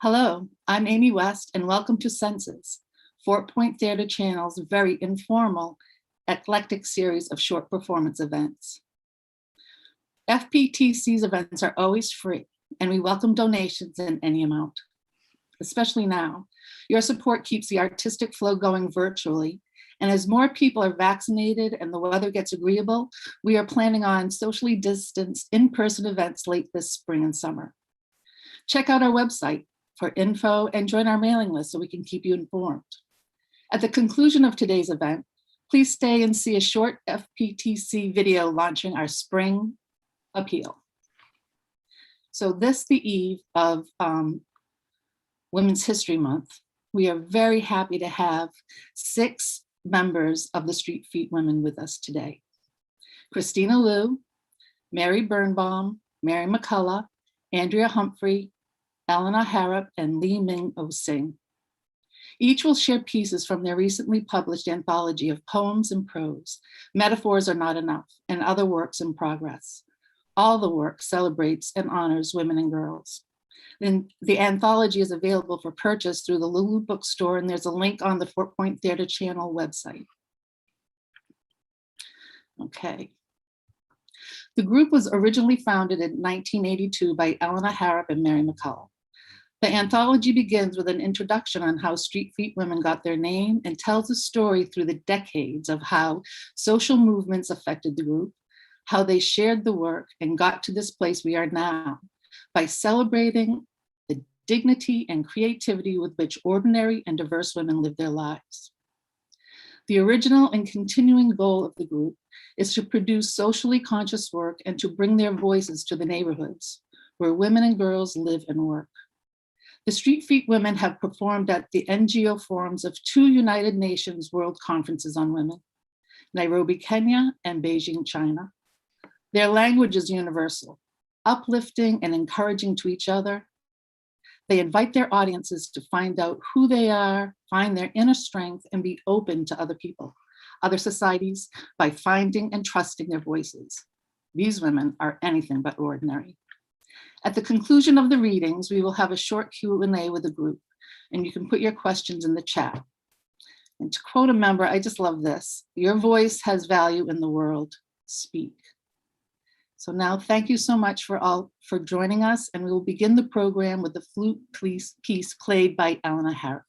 Hello, I'm Amy West, and welcome to Senses, Fort Point Theater Channel's very informal, eclectic series of short performance events. FPTC's events are always free, and we welcome donations in any amount. Especially now, your support keeps the artistic flow going virtually, and as more people are vaccinated and the weather gets agreeable, we are planning on socially distanced in-person events late this spring and summer. Check out our website for info and join our mailing list so we can keep you informed. At the conclusion of today's event, please stay and see a short FPTC video launching our spring appeal. So this, the eve of Women's History Month, we are very happy to have 6 members of the Streetfeet Women with us today. Christina Liu, Mary Birnbaum, Mary McCullough, Andrea Humphrey, Elena Harap, and Lymyn O'Sing. Each will share pieces from their recently published anthology of poems and prose, Metaphors Are Not Enough, and other works in progress. All the work celebrates and honors women and girls. Then the anthology is available for purchase through the Lulu Bookstore, and there's a link on the Fort Point Theater Channel website. Okay. The group was originally founded in 1982 by Elena Harap and Mary McCullough. The anthology begins with an introduction on how Streetfeet women got their name and tells a story through the decades of how social movements affected the group, how they shared the work and got to this place we are now by celebrating the dignity and creativity with which ordinary and diverse women live their lives. The original and continuing goal of the group is to produce socially conscious work and to bring their voices to the neighborhoods where women and girls live and work. The Streetfeet Women have performed at the NGO forums of 2 United Nations World Conferences on Women, Nairobi, Kenya, and Beijing, China. Their language is universal, uplifting and encouraging to each other. They invite their audiences to find out who they are, find their inner strength, and be open to other people, other societies, by finding and trusting their voices. These women are anything but ordinary. At the conclusion of the readings, we will have a short Q&A with the group, and you can put your questions in the chat. And to quote a member, I just love this: "Your voice has value in the world, speak." So now, thank you so much for joining us, and we will begin the program with the flute piece played by Elena Harap.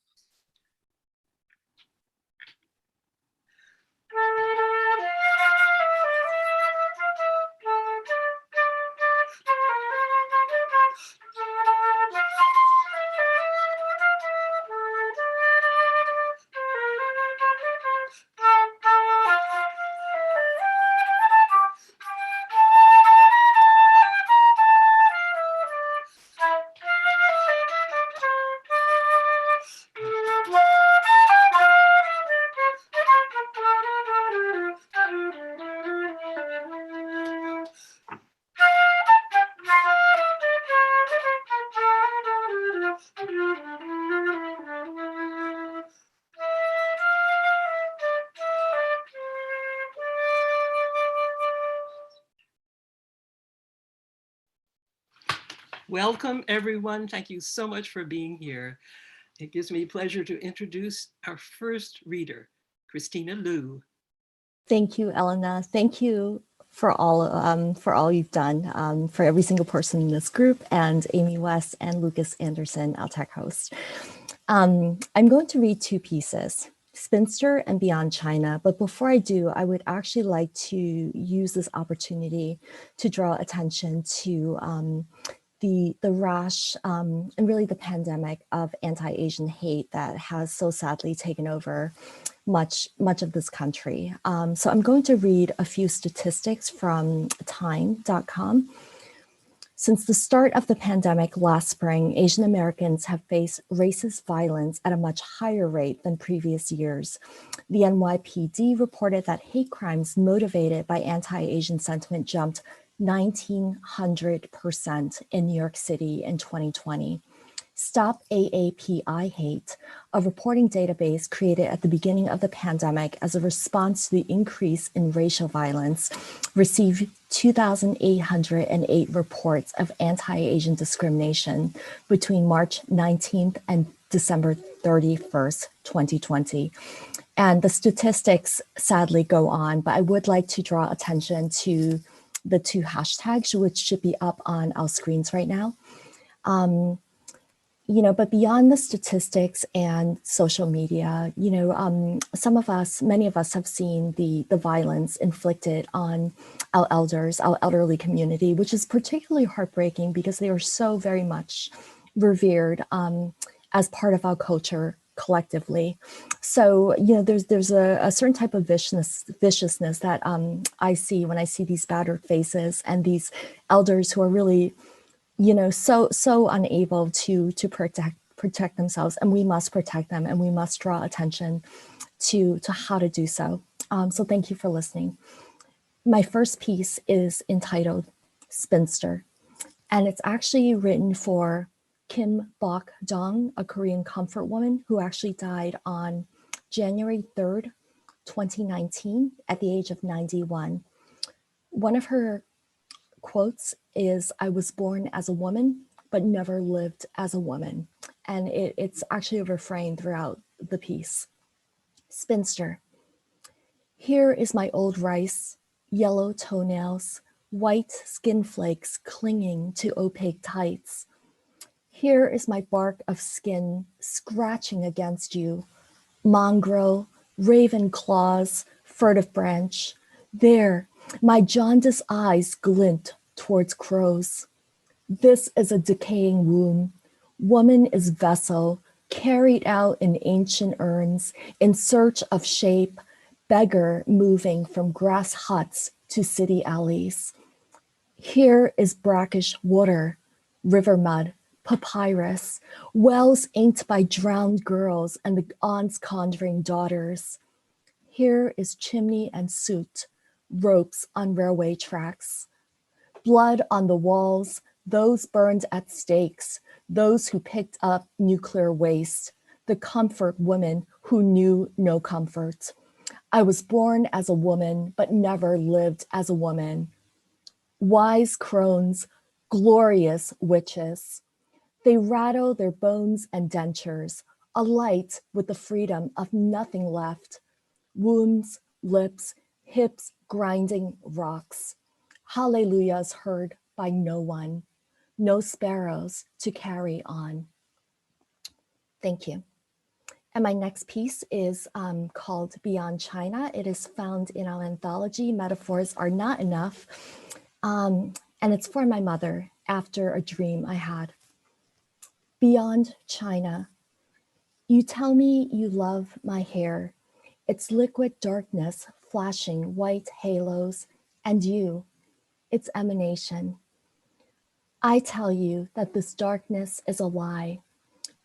Welcome, everyone. Thank you so much for being here. It gives me pleasure to introduce our first reader, Christina Liu. Thank you, Elena. Thank you for all you've done for every single person in this group, and Amy West and Lucas Anderson, our tech host. I'm going to read 2 pieces, Spinster and Beyond China. But before I do, I would actually like to use this opportunity to draw attention to the rash and really the pandemic of anti-Asian hate that has so sadly taken over much of this country. So I'm going to read a few statistics from time.com. Since the start of the pandemic last spring, Asian Americans have faced racist violence at a much higher rate than previous years. The NYPD reported that hate crimes motivated by anti-Asian sentiment jumped 1,900% in New York City in 2020. Stop AAPI Hate, a reporting database created at the beginning of the pandemic as a response to the increase in racial violence, received 2,808 reports of anti-Asian discrimination between March 19th and December 31st, 2020. And the statistics sadly go on, but I would like to draw attention to the 2 hashtags, which should be up on our screens right now. But beyond the statistics and social media, many of us have seen the violence inflicted on our elders, our elderly community, which is particularly heartbreaking because they are so very much revered as part of our culture collectively. So, there's a certain type of viciousness that I see when I see these battered faces and these elders who are really so unable to protect themselves, and we must protect them, and we must draw attention to how to do so. So thank you for listening. My first piece is entitled Spinster, and it's actually written for Kim Bok-dong, a Korean comfort woman who actually died on January 3rd, 2019 at the age of 91. One of her quotes is, "I was born as a woman, but never lived as a woman." And it's actually a refrain throughout the piece. Spinster. Here is my old rice, yellow toenails, white skin flakes clinging to opaque tights. Here is my bark of skin scratching against you, mongrel, raven claws, furtive branch. There, my jaundiced eyes glint towards crows. This is a decaying womb. Woman is vessel, carried out in ancient urns, in search of shape, beggar moving from grass huts to city alleys. Here is brackish water, river mud, papyrus, wells inked by drowned girls and the aunt's conjuring daughters. Here is chimney and soot, ropes on railway tracks, blood on the walls, those burned at stakes, those who picked up nuclear waste, the comfort women who knew no comfort. I was born as a woman, but never lived as a woman. Wise crones, glorious witches. They rattle their bones and dentures, alight with the freedom of nothing left. Wombs, lips, hips grinding rocks. Hallelujahs heard by no one. No sparrows to carry on. Thank you. And my next piece is called Beyond China. It is found in our anthology, Metaphors Are Not Enough. And it's for my mother after a dream I had. Beyond China, you tell me you love my hair, its liquid darkness flashing white halos, and you, its emanation. I tell you that this darkness is a lie.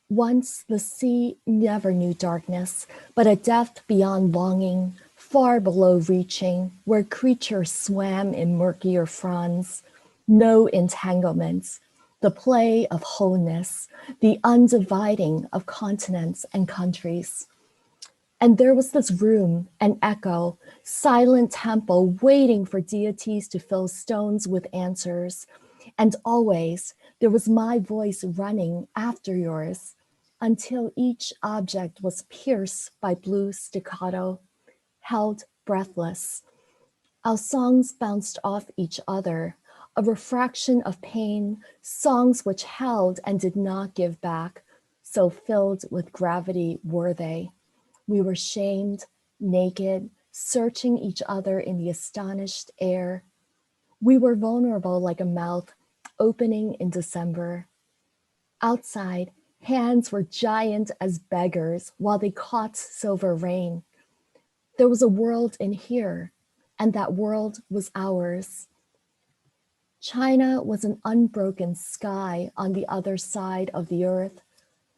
Once the sea never knew darkness, but a depth beyond longing, far below reaching, where creatures swam in murkier fronds. No entanglements, the play of wholeness, the undividing of continents and countries. And there was this room, an echo, silent temple waiting for deities to fill stones with answers. And always there was my voice running after yours until each object was pierced by blue staccato, held breathless. Our songs bounced off each other, a refraction of pain, songs which held and did not give back, so filled with gravity were they. We were shamed, naked, searching each other in the astonished air. We were vulnerable like a mouth opening in December. Outside, hands were giant as beggars while they caught silver rain. There was a world in here, and that world was ours. China was an unbroken sky on the other side of the earth.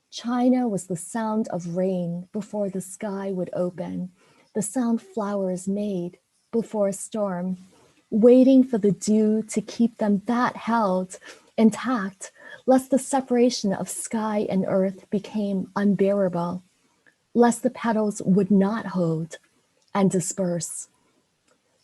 China was the sound of rain before the sky would open, the sound flowers made before a storm, waiting for the dew to keep them that held intact, lest the separation of sky and earth became unbearable, lest the petals would not hold and disperse.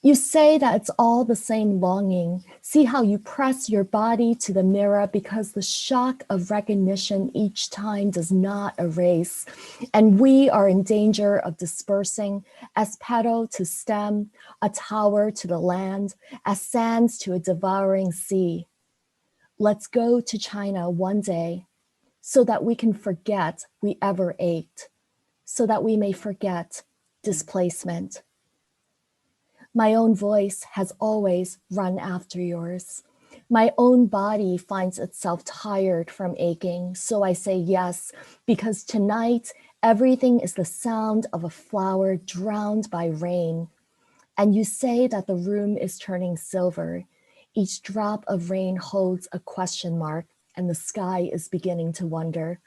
You say that it's all the same longing. See how you press your body to the mirror because the shock of recognition each time does not erase. And we are in danger of dispersing as petal to stem, a tower to the land, as sands to a devouring sea. Let's go to China one day so that we can forget we ever ached, so that we may forget displacement. My own voice has always run after yours. My own body finds itself tired from aching, so I say yes, because tonight everything is the sound of a flower drowned by rain. And you say that the room is turning silver. Each drop of rain holds a question mark, and the sky is beginning to wonder.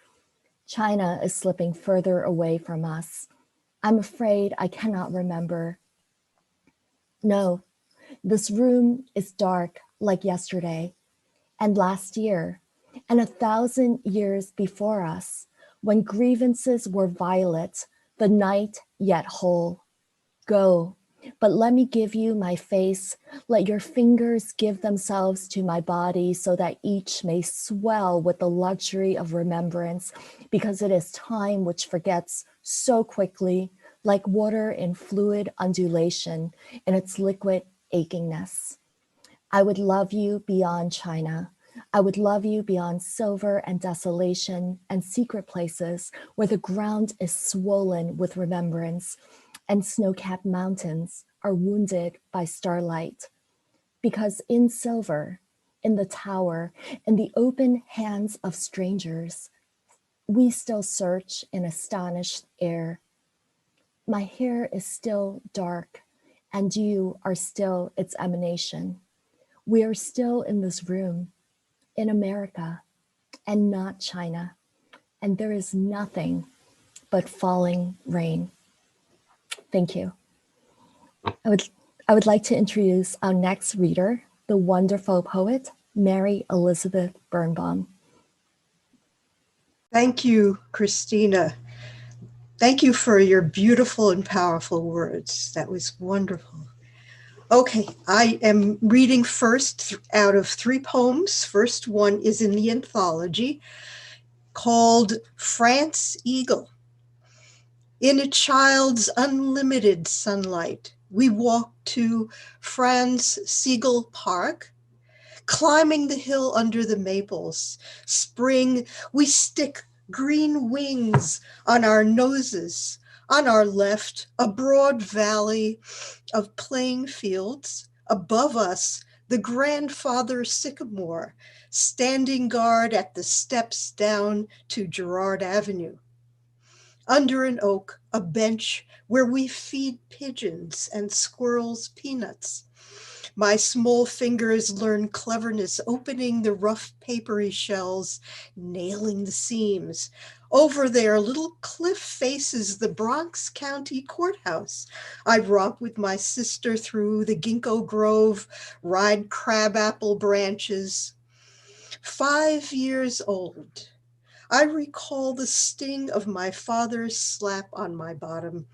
China is slipping further away from us. I'm afraid I cannot remember. No, this room is dark like yesterday and last year and 1,000 years before us, when grievances were violet, the night yet whole. Go, but let me give you my face. Let your fingers give themselves to my body so that each may swell with the luxury of remembrance, because it is time which forgets so quickly, like water in fluid undulation in its liquid achingness. I would love you beyond China. I would love you beyond silver and desolation and secret places where the ground is swollen with remembrance and snow-capped mountains are wounded by starlight. Because in silver, in the tower, in the open hands of strangers, we still search in astonished air. My hair is still dark, and you are still its emanation. We are still in this room, in America, and not China, and there is nothing but falling rain. Thank you. I would like to introduce our next reader, the wonderful poet, Mary Elizabeth Birnbaum. Thank you, Christina. Thank you for your beautiful and powerful words. That was wonderful. Okay, I am reading first out of 3 poems. First one is in the anthology called France Eagle. In a child's unlimited sunlight, we walk to Franz Siegel Park, climbing the hill under the maples. Spring, we stick green wings on our noses. On our left, a broad valley of playing fields. Above us, the grandfather sycamore, standing guard at the steps down to Girard Avenue. Under an oak, a bench where we feed pigeons and squirrels peanuts. My small fingers learn cleverness, opening the rough papery shells, nailing the seams. Over there, little cliff faces the Bronx County Courthouse. I romp with my sister through the ginkgo grove, ride crabapple branches. 5 years old, I recall the sting of my father's slap on my bottom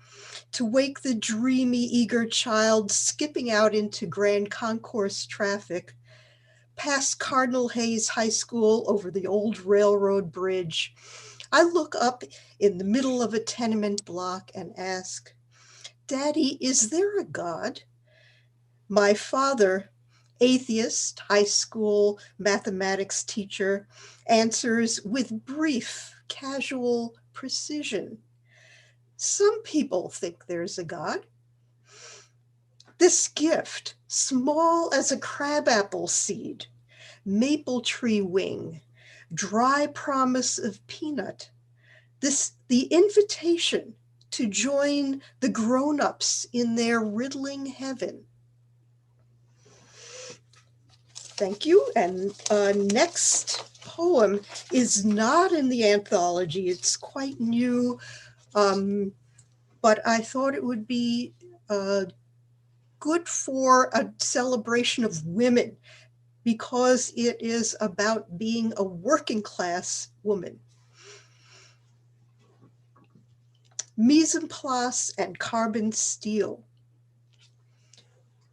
to wake the dreamy, eager child skipping out into Grand Concourse traffic, past Cardinal Hayes High School over the old railroad bridge. I look up in the middle of a tenement block and ask, "Daddy, is there a God?" My father, atheist, high school mathematics teacher, answers with brief, casual precision. Some people think there's a God. This gift, small as a crabapple seed, maple tree wing, dry promise of peanut, the invitation to join the grown-ups in their riddling heaven. Thank you. And next poem is not in the anthology. It's quite new, but I thought it would be good for a celebration of women because it is about being a working class woman. Mise en place and carbon steel.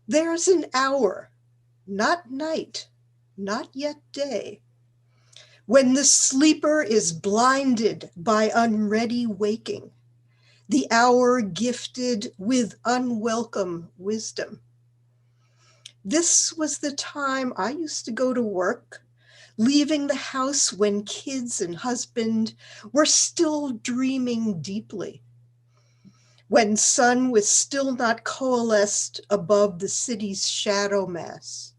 There's an hour, not night, not yet day, when the sleeper is blinded by unready waking, the hour gifted with unwelcome wisdom. This was the time I used to go to work, leaving the house when kids and husband were still dreaming deeply, when sun was still not coalesced above the city's shadow mass,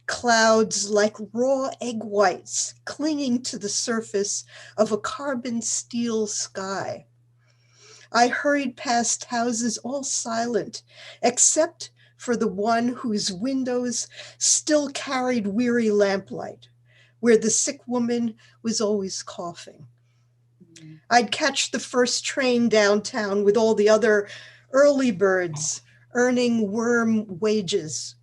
clouds like raw egg whites clinging to the surface of a carbon steel sky. I hurried past houses all silent, except for the one whose windows still carried weary lamplight, where the sick woman was always coughing. I'd catch the first train downtown with all the other early birds earning worm wages.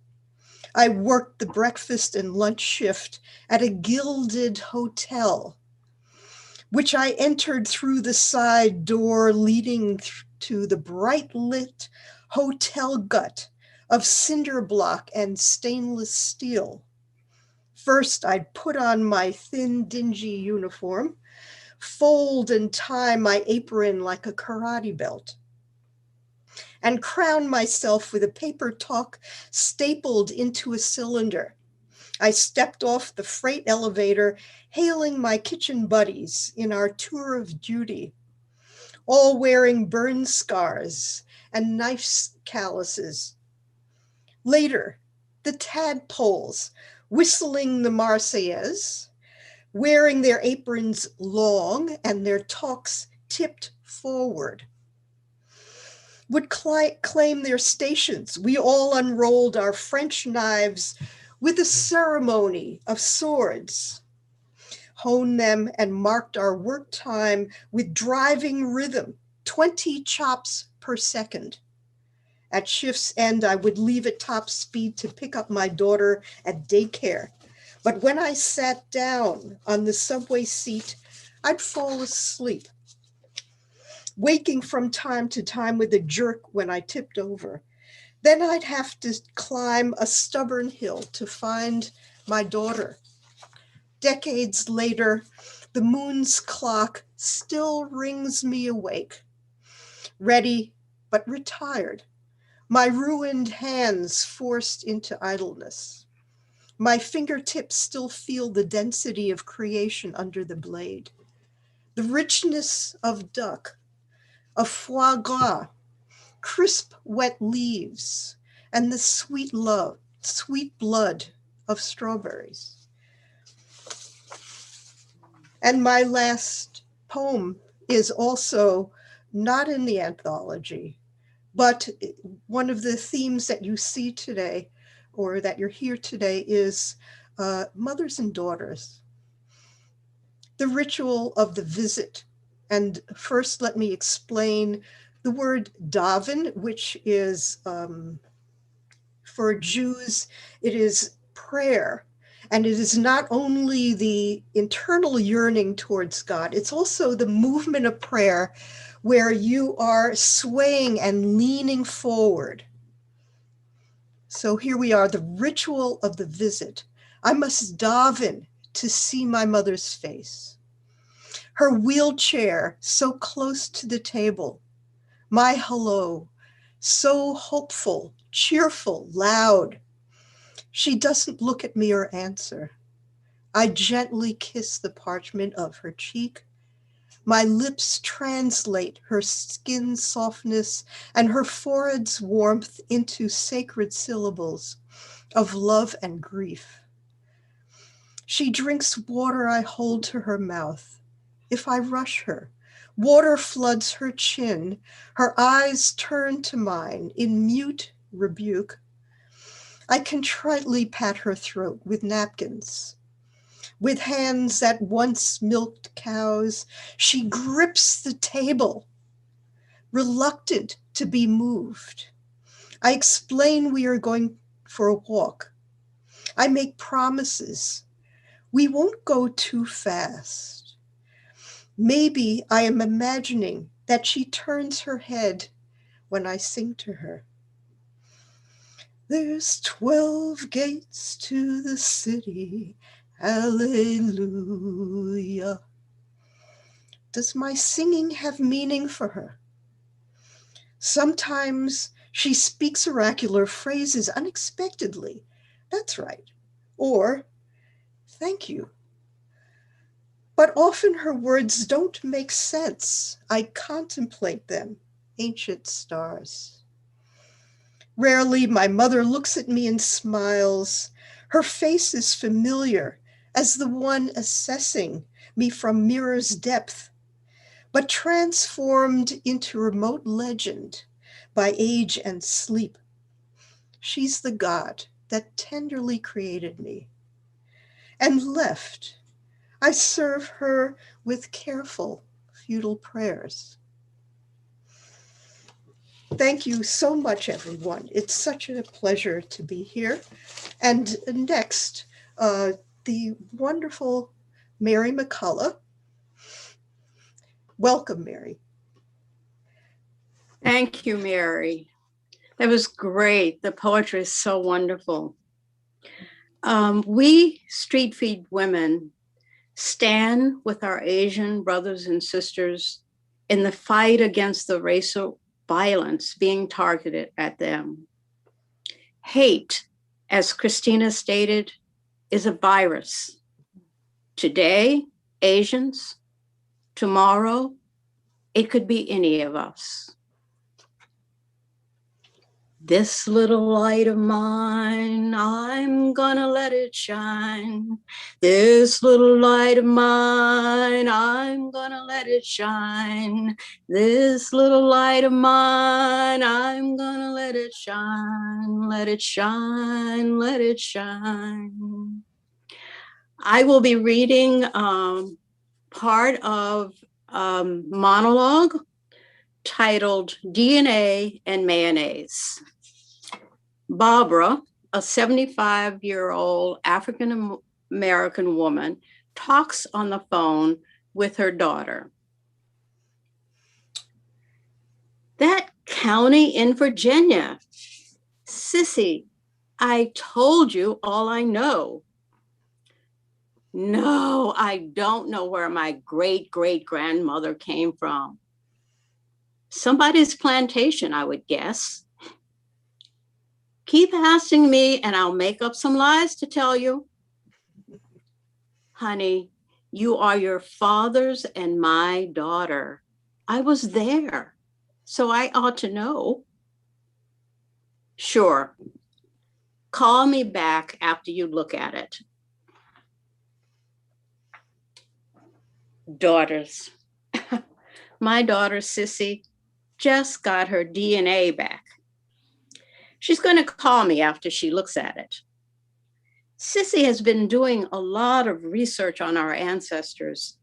I worked the breakfast and lunch shift at a gilded hotel, which I entered through the side door leading to the bright lit hotel gut of cinder block and stainless steel. First, I'd put on my thin, dingy uniform, fold and tie my apron like a karate belt, and crown myself with a paper talk stapled into a cylinder. I stepped off the freight elevator, hailing my kitchen buddies in our tour of duty, all wearing burn scars and knife calluses. Later, the tadpoles whistling the Marseillaise, wearing their aprons long and their talks tipped forward, would claim their stations. We all unrolled our French knives with a ceremony of swords, honed them and marked our work time with driving rhythm, 20 chops per second. At shift's end, I would leave at top speed to pick up my daughter at daycare. But when I sat down on the subway seat, I'd fall asleep, waking from time to time with a jerk when I tipped over. Then I'd have to climb a stubborn hill to find my daughter. Decades later, the moon's clock still rings me awake, ready but retired, my ruined hands forced into idleness. My fingertips still feel the density of creation under the blade, the richness of duck, of foie gras, crisp wet leaves, and the sweet blood of strawberries. And my last poem is also not in the anthology, but one of the themes that you see today, or that you're here today, is mothers and daughters. The ritual of the visit. And first, let me explain the word daven, which is, for Jews, it is prayer. And it is not only the internal yearning towards God, it's also the movement of prayer where you are swaying and leaning forward. So here we are, the ritual of the visit. I must daven to see my mother's face. Her wheelchair so close to the table. My hello, so hopeful, cheerful, loud. She doesn't look at me or answer. I gently kiss the parchment of her cheek. My lips translate her skin's softness and her forehead's warmth into sacred syllables of love and grief. She drinks water I hold to her mouth. If I rush her, water floods her chin. Her eyes turn to mine in mute rebuke. I contritely pat her throat with napkins. With hands that once milked cows, she grips the table, reluctant to be moved. I explain we are going for a walk. I make promises. We won't go too fast. Maybe I am imagining that she turns her head when I sing to her. There's 12 gates to the city. Hallelujah. Does my singing have meaning for her? Sometimes she speaks oracular phrases unexpectedly. That's right. Or, thank you. But often her words don't make sense. I contemplate them, ancient stars. Rarely my mother looks at me and smiles. Her face is familiar as the one assessing me from mirror's depth, but transformed into remote legend by age and sleep. She's the God that tenderly created me and left. I serve her with careful, futile prayers. Thank you so much, everyone. It's such a pleasure to be here. And next, the wonderful Mary McCullough. Welcome, Mary. Thank you, Mary. That was great. The poetry is so wonderful. We Streetfeet Women stand with our Asian brothers and sisters in the fight against the racial violence being targeted at them. Hate, as Christina stated, is a virus. Today, Asians. Tomorrow, it could be any of us. This little light of mine, I'm gonna let it shine. This little light of mine, I'm gonna let it shine. This little light of mine, I'm gonna let it shine. Let it shine, let it shine. I will be reading part of Monologue titled DNA and Mayonnaise. Barbara, a 75-year-old African-American woman, talks on the phone with her daughter. That county in Virginia. Sissy, I told you all I know. No, I don't know where my great-great-grandmother came from. Somebody's plantation, I would guess. Keep asking me and I'll make up some lies to tell you. Honey, you are your father's and my daughter. I was there, so I ought to know. Sure. Call me back after you look at it. Daughters. My daughter, Sissy, just got her DNA back. She's going to call me after she looks at it. Sissy has been doing a lot of research on our ancestors.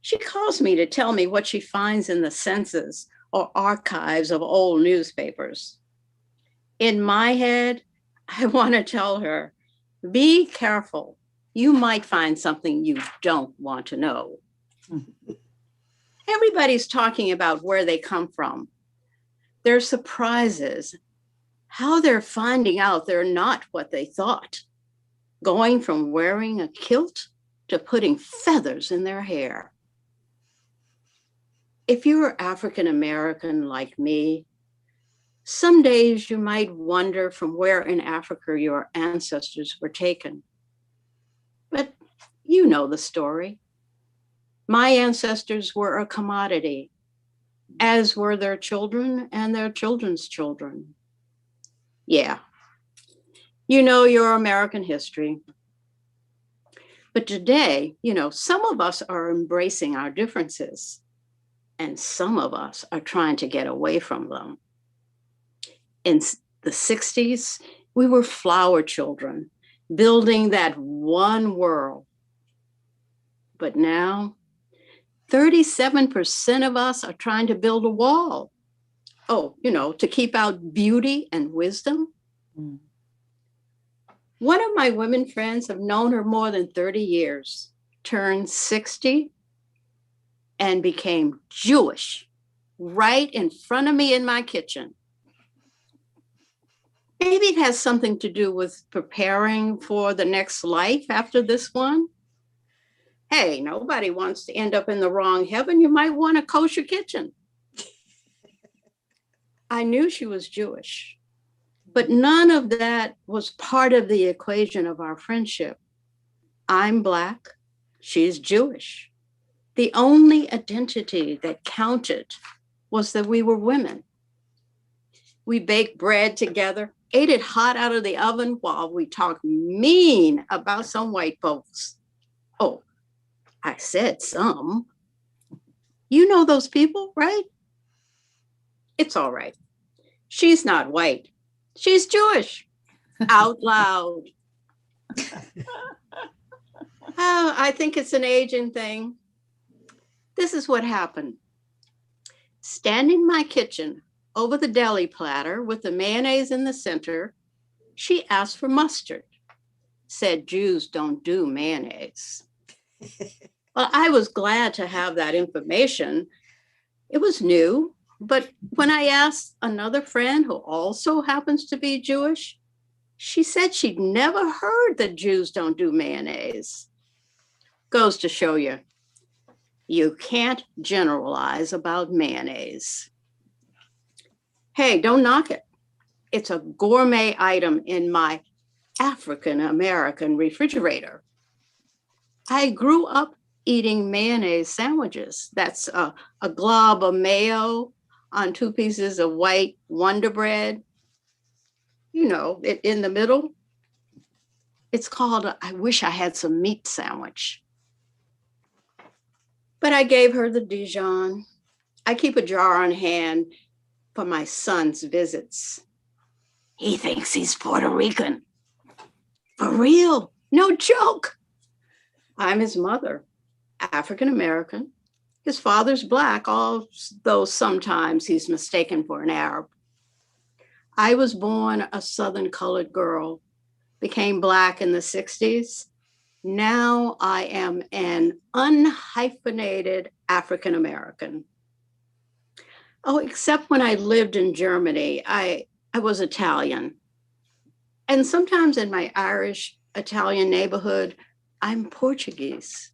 She calls me to tell me what she finds in the census or archives of old newspapers. In my head, I want to tell her, be careful. You might find something you don't want to know. Everybody's talking about where they come from, their surprises, how they're finding out they're not what they thought, going from wearing a kilt to putting feathers in their hair. If you're African American like me, some days you might wonder from where in Africa your ancestors were taken. But you know the story. My ancestors were a commodity, as were their children and their children's children. Yeah, you know your American history. But today, some of us are embracing our differences, and some of us are trying to get away from them. In the 60s, we were flower children, building that one world. But now, 37% of us are trying to build a wall. Oh, to keep out beauty and wisdom. Mm. One of my women friends, have known her more than 30 years, turned 60 and became Jewish right in front of me in my kitchen. Maybe it has something to do with preparing for the next life after this one. Hey, nobody wants to end up in the wrong heaven. You might want a kosher kitchen. I knew she was Jewish, but none of that was part of the equation of our friendship. I'm Black, she's Jewish. The only identity that counted was that we were women. We baked bread together, ate it hot out of the oven while we talked mean about some white folks. Oh, I said some. You know those people, right? It's all right. She's not white. She's Jewish. Out loud. Oh, I think it's an aging thing. This is what happened. Standing in my kitchen over the deli platter with the mayonnaise in the center, she asked for mustard. Said Jews don't do mayonnaise. Well, I was glad to have that information. It was new, but when I asked another friend who also happens to be Jewish, she said she'd never heard that Jews don't do mayonnaise. Goes to show you, you can't generalize about mayonnaise. Hey, don't knock it. It's a gourmet item in my African American refrigerator. I grew up eating mayonnaise sandwiches. That's a glob of mayo on 2 pieces of white Wonder Bread. You know, in the middle. It's called, I wish I had some meat sandwich. But I gave her the Dijon. I keep a jar on hand for my son's visits. He thinks he's Puerto Rican. For real, no joke. I'm his mother, African American. His father's Black, although sometimes he's mistaken for an Arab. I was born a Southern colored girl, became Black in the 60s. Now I am an unhyphenated African American. Oh, except when I lived in Germany, I was Italian. And sometimes in my Irish Italian neighborhood, I'm Portuguese.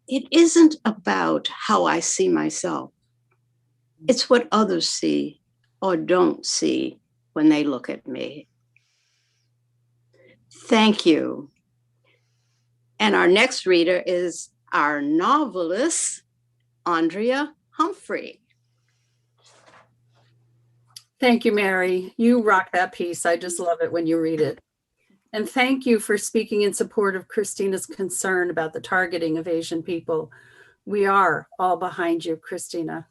It isn't about how I see myself. It's what others see or don't see when they look at me. Thank you. And our next reader is our novelist, Andrea Humphrey. Thank you, Mary. You rock that piece. I just love it when you read it. And thank you for speaking in support of Christina's concern about the targeting of Asian people. We are all behind you, Christina.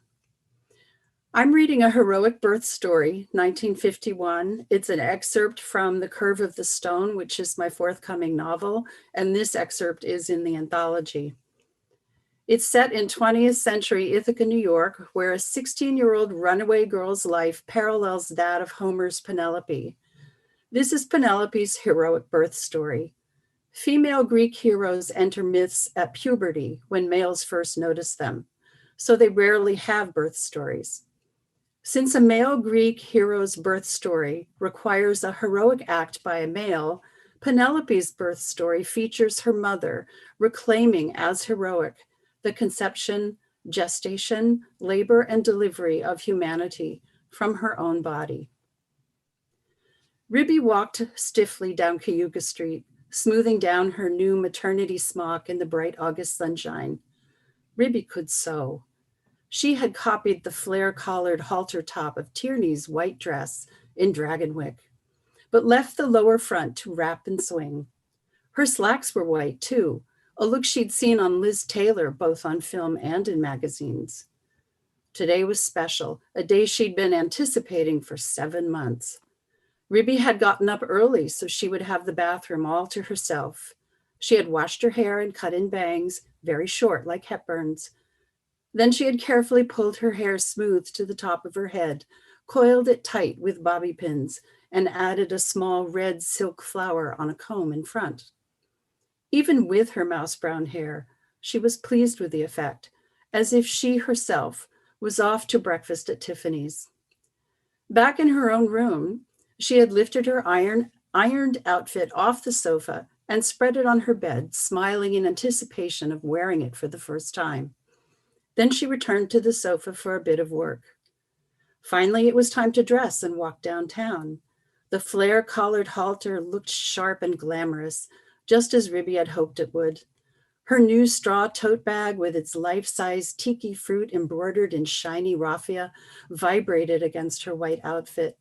I'm reading A Heroic Birth Story, 1951. It's an excerpt from The Curve of the Stone, which is my forthcoming novel, and this excerpt is in the anthology. It's set in 20th century Ithaca, New York, where a 16-year-old runaway girl's life parallels that of Homer's Penelope. This is Penelope's heroic birth story. Female Greek heroes enter myths at puberty when males first notice them, so they rarely have birth stories. Since a male Greek hero's birth story requires a heroic act by a male, Penelope's birth story features her mother reclaiming as heroic the conception, gestation, labor, and delivery of humanity from her own body. Ribby walked stiffly down Cayuga Street, smoothing down her new maternity smock in the bright August sunshine. Ribby could sew. She had copied the flare-collared halter top of Tierney's white dress in Dragonwyck, but left the lower front to wrap and swing. Her slacks were white too, a look she'd seen on Liz Taylor, both on film and in magazines. Today was special, a day she'd been anticipating for 7 months. Ribby had gotten up early so she would have the bathroom all to herself. She had washed her hair and cut in bangs, very short like Hepburn's. Then she had carefully pulled her hair smooth to the top of her head, coiled it tight with bobby pins, and added a small red silk flower on a comb in front. Even with her mouse brown hair, she was pleased with the effect, as if she herself was off to breakfast at Tiffany's. Back in her own room, she had lifted her ironed outfit off the sofa and spread it on her bed, smiling in anticipation of wearing it for the first time. Then she returned to the sofa for a bit of work. Finally, it was time to dress and walk downtown. The flare-collared halter looked sharp and glamorous, just as Ribby had hoped it would. Her new straw tote bag with its life-size tiki fruit embroidered in shiny raffia vibrated against her white outfit.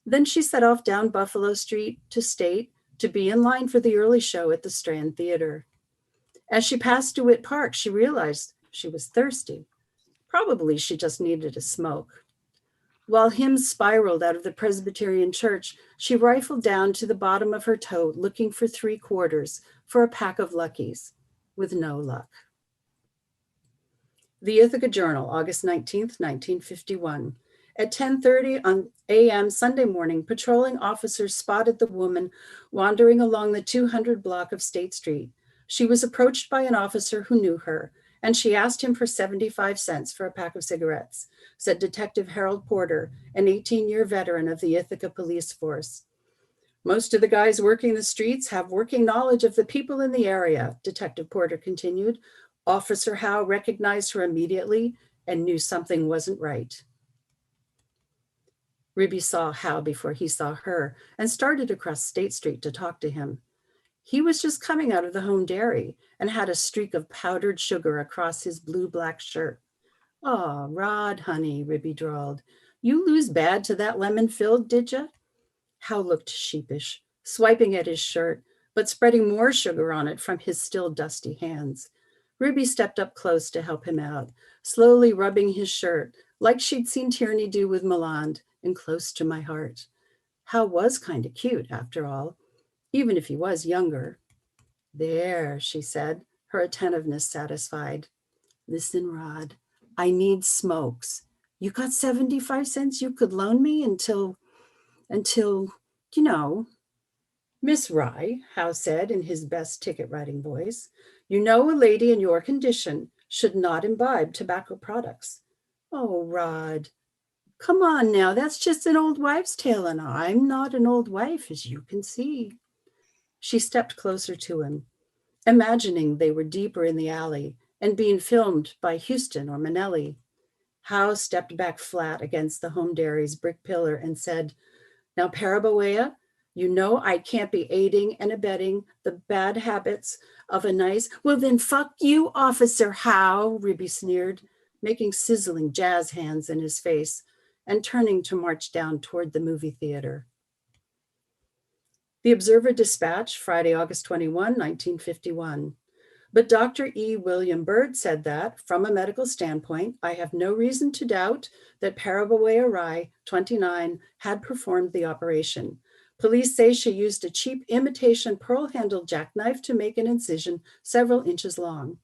Then she set off down Buffalo Street to State to be in line for the early show at the Strand Theater. As she passed DeWitt Park, she realized she was thirsty. Probably she just needed a smoke. While hymns spiraled out of the Presbyterian church, she rifled down to the bottom of her tote looking for 3/4 for a pack of Luckies, with no luck. The Ithaca Journal, August 19th, 1951. At 10:30 a.m. Sunday morning, patrolling officers spotted the woman wandering along the 200 block of State Street. She was approached by an officer who knew her, and she asked him for 75 cents for a pack of cigarettes, said Detective Harold Porter, an 18-year veteran of the Ithaca Police Force. Most of the guys working the streets have working knowledge of the people in the area, Detective Porter continued. Officer Howe recognized her immediately and knew something wasn't right. Ribby saw Howe before he saw her and started across State Street to talk to him. He was just coming out of the home dairy and had a streak of powdered sugar across his blue-black shirt. "Aw, Rod, honey," Ribby drawled. "You lose bad to that lemon-filled, did ya?" Howe looked sheepish, swiping at his shirt, but spreading more sugar on it from his still dusty hands. Ribby stepped up close to help him out, slowly rubbing his shirt, like she'd seen Tierney do with Milan, and close to my heart. Howe was kind of cute, after all, even if he was younger. "There," she said, her attentiveness satisfied. "Listen, Rod, I need smokes. You got 75 cents you could loan me until, you know." "Miss Rye," Howe said in his best ticket-writing voice, "you know a lady in your condition should not imbibe tobacco products." "Oh, Rod, come on now, that's just an old wife's tale, and I'm not an old wife, as you can see." She stepped closer to him, imagining they were deeper in the alley and being filmed by Houston or Manelli. Howe stepped back flat against the home dairy's brick pillar and said, "Now, Paraboea, you know I can't be aiding and abetting the bad habits of a nice—" "Well, then fuck you, Officer Howe," Ribby sneered, making sizzling jazz hands in his face and turning to march down toward the movie theater. The Observer Dispatch, Friday, August 21, 1951. But Dr. E. William Bird said that, from a medical standpoint, I have no reason to doubt that Paraboea Rye, 29, had performed the operation. Police say she used a cheap imitation pearl-handled jackknife to make an incision several inches long.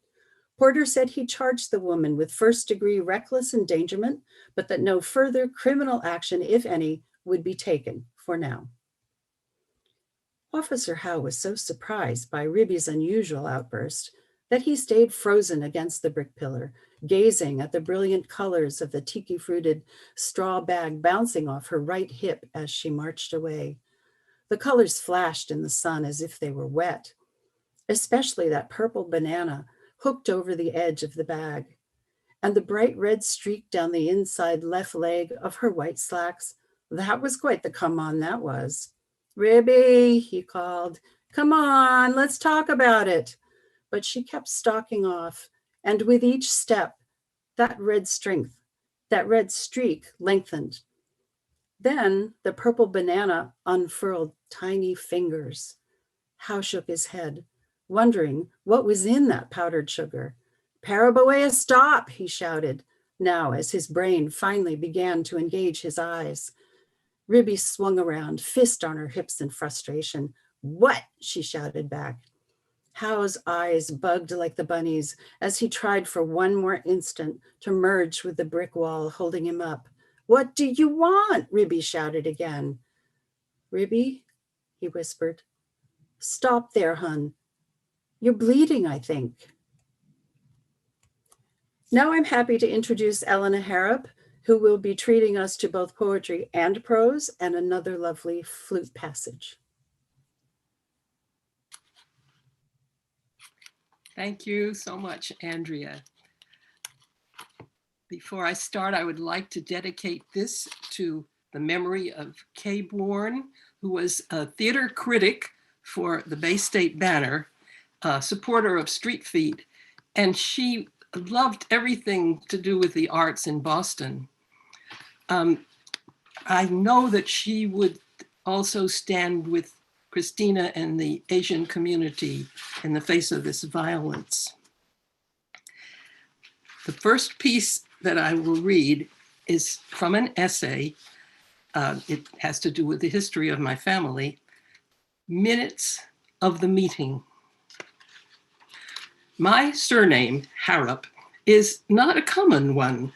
Porter said he charged the woman with first-degree reckless endangerment, but that no further criminal action, if any, would be taken for now. Officer Howe was so surprised by Ribby's unusual outburst that he stayed frozen against the brick pillar, gazing at the brilliant colors of the tiki-fruited straw bag bouncing off her right hip as she marched away. The colors flashed in the sun as if they were wet, especially that purple banana hooked over the edge of the bag, and the bright red streak down the inside left leg of her white slacks. That was quite the come-on, that was. "Ribby," he called, "come on, let's talk about it." But she kept stalking off, and with each step, that red streak lengthened. Then the purple banana unfurled tiny fingers. Howe shook his head, wondering what was in that powdered sugar. "Paraboea, stop," he shouted, now as his brain finally began to engage his eyes. Ribby swung around, fist on her hips in frustration. "What?" she shouted back. Howe's eyes bugged like the bunny's as he tried for one more instant to merge with the brick wall holding him up. "What do you want?" Ribby shouted again. "Ribby," he whispered, "stop there, hun. You're bleeding, I think." Now I'm happy to introduce Elena Harap. who will be treating us to both poetry and prose and another lovely flute passage. Thank you so much, Andrea. Before I start, I would like to dedicate this to the memory of Kay Bourne, who was a theater critic for the Bay State Banner, a supporter of Streetfeet, and she loved everything to do with the arts in Boston. I know that she would also stand with Christina and the Asian community in the face of this violence. The first piece that I will read is from an essay. It has to do with the history of my family. Minutes of the Meeting. My surname, Harap, is not a common one.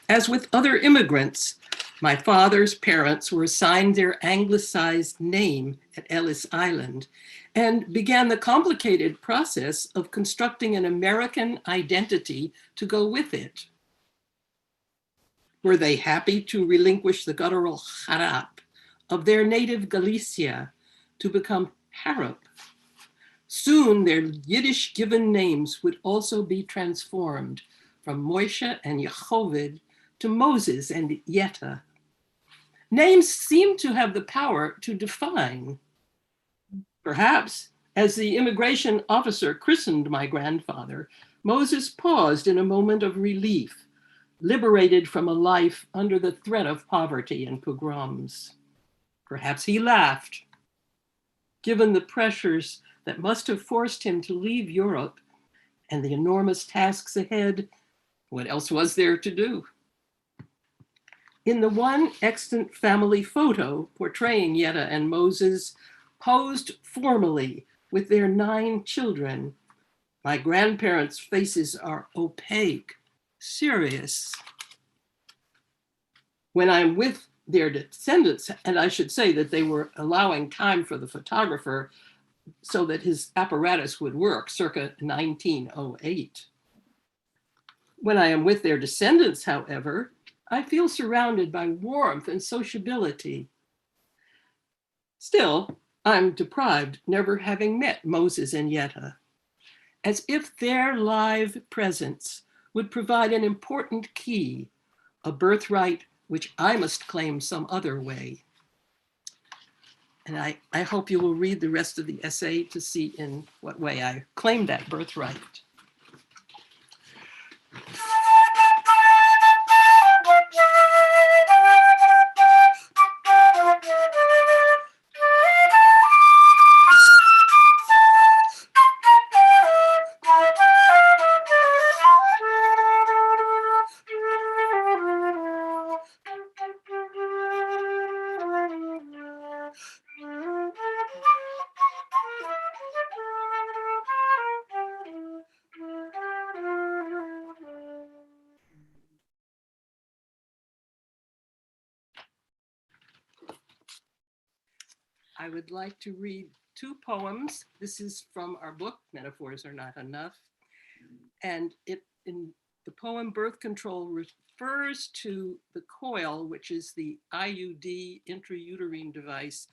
As with other immigrants, my father's parents were assigned their anglicized name at Ellis Island and began the complicated process of constructing an American identity to go with it. Were they happy to relinquish the guttural Harap of their native Galicia to become Harap? Soon their Yiddish given names would also be transformed from Moshe and Yehoved to Moses and Yetta. Names seem to have the power to define. Perhaps, as the immigration officer christened my grandfather, Moses paused in a moment of relief, liberated from a life under the threat of poverty and pogroms. Perhaps he laughed, given the pressures that must have forced him to leave Europe and the enormous tasks ahead. What else was there to do? In the one extant family photo portraying Yetta and Moses, posed formally with their 9 children, my grandparents' faces are opaque, serious. When I'm with their descendants, and I should say that they were allowing time for the photographer so that his apparatus would work circa 1908. When I am with their descendants, however, I feel surrounded by warmth and sociability. Still, I'm deprived, never having met Moses and Yetta, as if their live presence would provide an important key, a birthright which I must claim some other way. And I hope you will read the rest of the essay to see in what way I claim that birthright. I would like to read 2 poems. This is from our book, Metaphors Are Not Enough. And in the poem Birth Control refers to the coil, which is the IUD intrauterine device,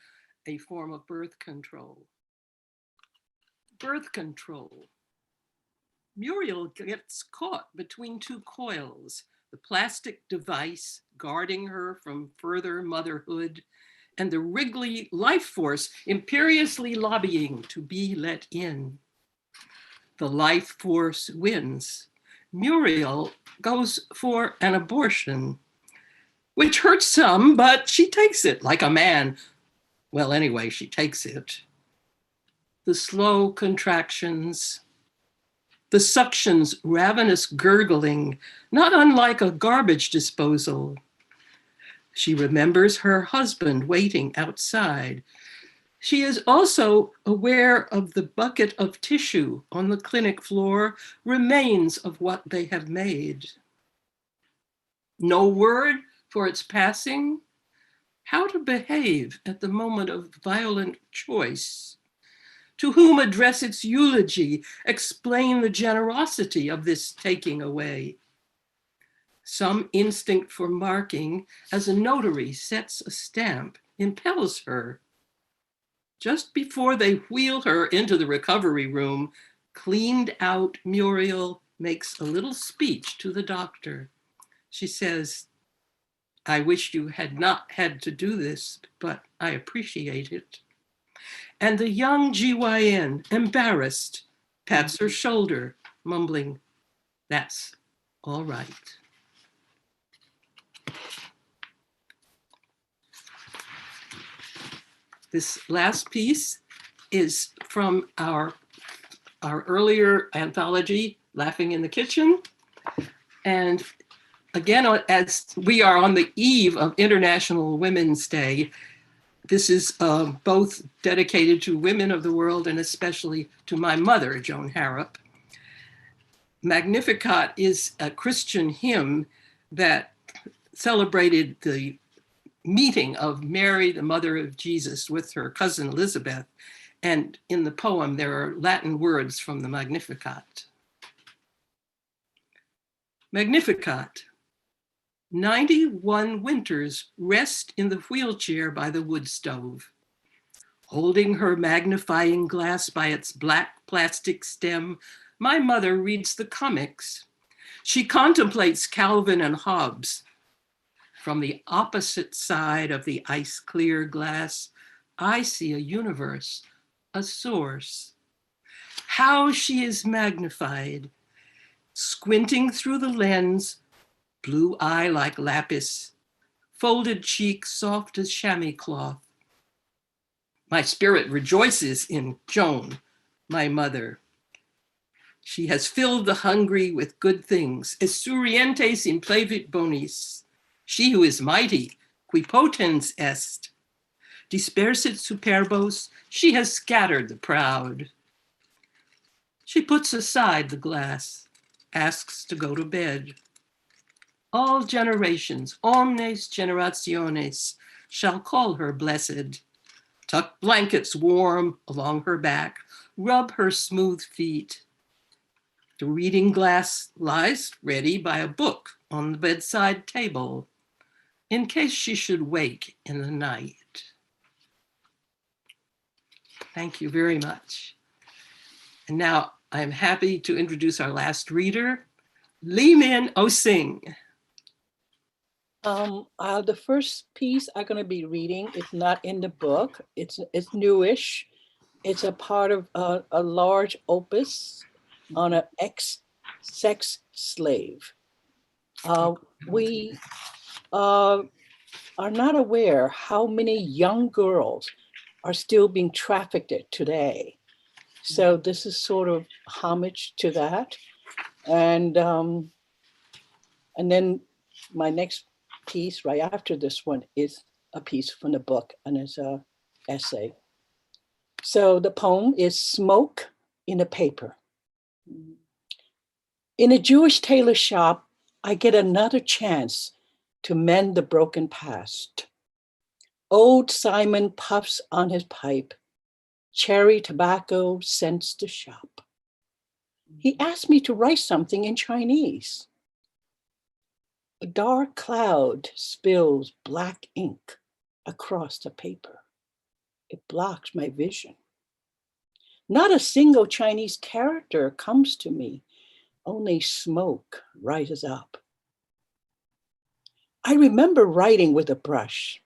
a form of birth control. Birth control. Muriel gets caught between 2 coils, the plastic device guarding her from further motherhood, and the wriggly life force imperiously lobbying to be let in. The life force wins. Muriel goes for an abortion, which hurts some, but she takes it like a man. Well, anyway, she takes it. The slow contractions, the suction's ravenous gurgling, not unlike a garbage disposal. She remembers her husband waiting outside. She is also aware of the bucket of tissue on the clinic floor, remains of what they have made. No word for its passing. How to behave at the moment of violent choice. To whom address its eulogy, explain the generosity of this taking away. Some instinct for marking, as a notary sets a stamp, impels her. Just before they wheel her into the recovery room, cleaned out Muriel makes a little speech to the doctor. She says, "I wish you had not had to do this, but I appreciate it." And the young GYN, embarrassed, pats her shoulder, mumbling, "That's all right." This last piece is from our earlier anthology, Laughing in the Kitchen. And again, as we are on the eve of International Women's Day, this is both dedicated to women of the world and especially to my mother, Joan Harap. Magnificat is a Christian hymn that celebrated the meeting of Mary, the mother of Jesus, with her cousin Elizabeth. And in the poem, there are Latin words from the Magnificat. Magnificat. 91 winters rest in the wheelchair by the wood stove. Holding her magnifying glass by its black plastic stem, my mother reads the comics. She contemplates Calvin and Hobbes. From the opposite side of the ice-clear glass, I see a universe, a source. How she is magnified. Squinting through the lens, blue eye like lapis, folded cheek soft as chamois cloth. My spirit rejoices in Joan, my mother. She has filled the hungry with good things. Esurientes implevit bonis. She who is mighty, qui potens est. Dispersit superbos, she has scattered the proud. She puts aside the glass, asks to go to bed. All generations, omnes generationes, shall call her blessed. Tuck blankets warm along her back, rub her smooth feet. The reading glass lies ready by a book on the bedside table, in case she should wake in the night. Thank you very much. And now I'm happy to introduce our last reader, Lymyn O'Sing. The first piece I'm going to be reading is not in the book. It's newish. It's a part of a large opus on an ex-sex slave. We are not aware how many young girls are still being trafficked today. So this is sort of homage to that. And then my next piece right after this one is a piece from the book, and it's an essay. So the poem is Smoke in a Paper. In a Jewish tailor shop, I get another chance to mend the broken past. Old Simon puffs on his pipe. Cherry tobacco scents the shop. He asked me to write something in Chinese. A dark cloud spills black ink across the paper. It blocks my vision. Not a single Chinese character comes to me. Only smoke rises up. I remember writing with a brush.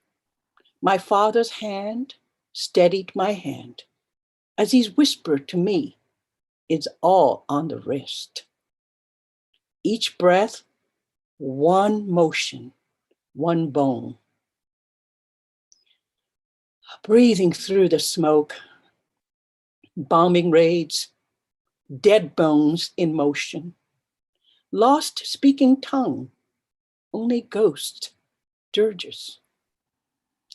My father's hand steadied my hand as he's whispered to me, it's all on the wrist. Each breath, one motion, one bone. Breathing through the smoke, bombing raids, dead bones in motion, lost speaking tongue, only ghost dirges.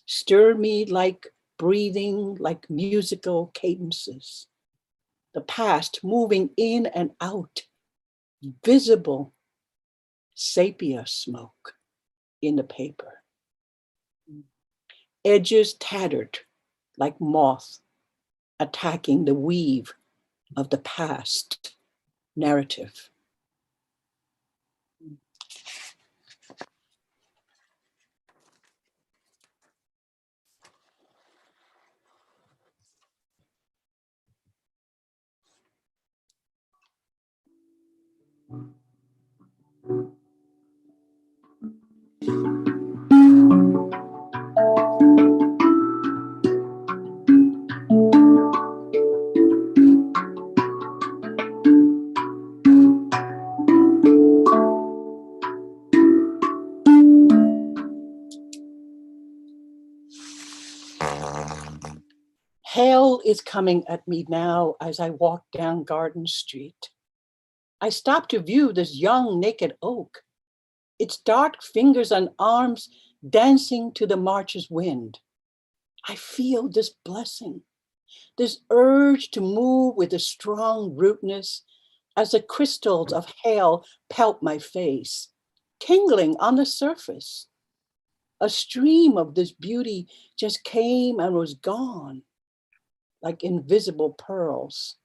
Stir me like breathing, like musical cadences. The past moving in and out, visible sepia smoke in the paper. Edges tattered like moth attacking the weave of the past narrative. Hell is coming at me now as I walk down Garden Street. I stop to view this young naked oak, its dark fingers and arms dancing to the March's wind. I feel this blessing, this urge to move with a strong rootness as the crystals of hail pelt my face, tingling on the surface. A stream of this beauty just came and was gone, like invisible pearls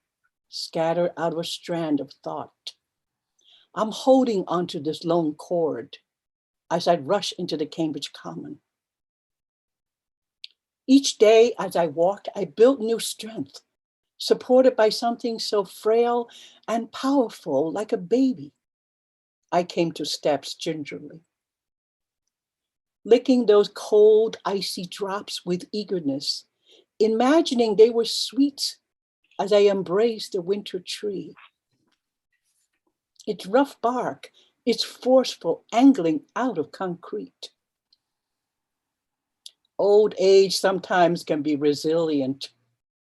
scattered out of a strand of thought. I'm holding onto this lone cord as I rush into the Cambridge Common. Each day as I walked, I built new strength, supported by something so frail and powerful like a baby. I came to steps gingerly, licking those cold, icy drops with eagerness, imagining they were sweet as I embraced the winter tree. Its rough bark, its forceful angling out of concrete. Old age sometimes can be resilient,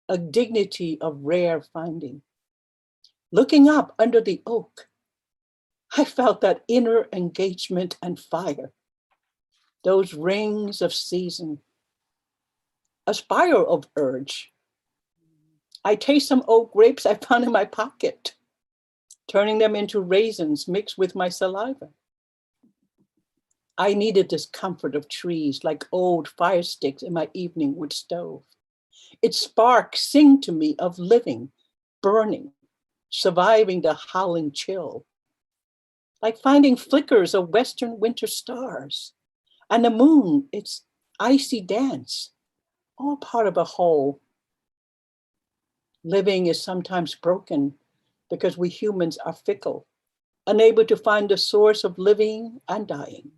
a dignity of rare finding. Looking up under the oak, I felt that inner engagement and fire, those rings of season, a spiral of urge. I taste some oak grapes I found in my pocket, turning them into raisins mixed with my saliva. I needed this comfort of trees like old fire sticks in my evening wood stove. Its sparks sing to me of living, burning, surviving the howling chill. Like finding flickers of western winter stars, and the moon, its icy dance, all part of a whole. Living is sometimes broken because we humans are fickle, unable to find the source of living and dying.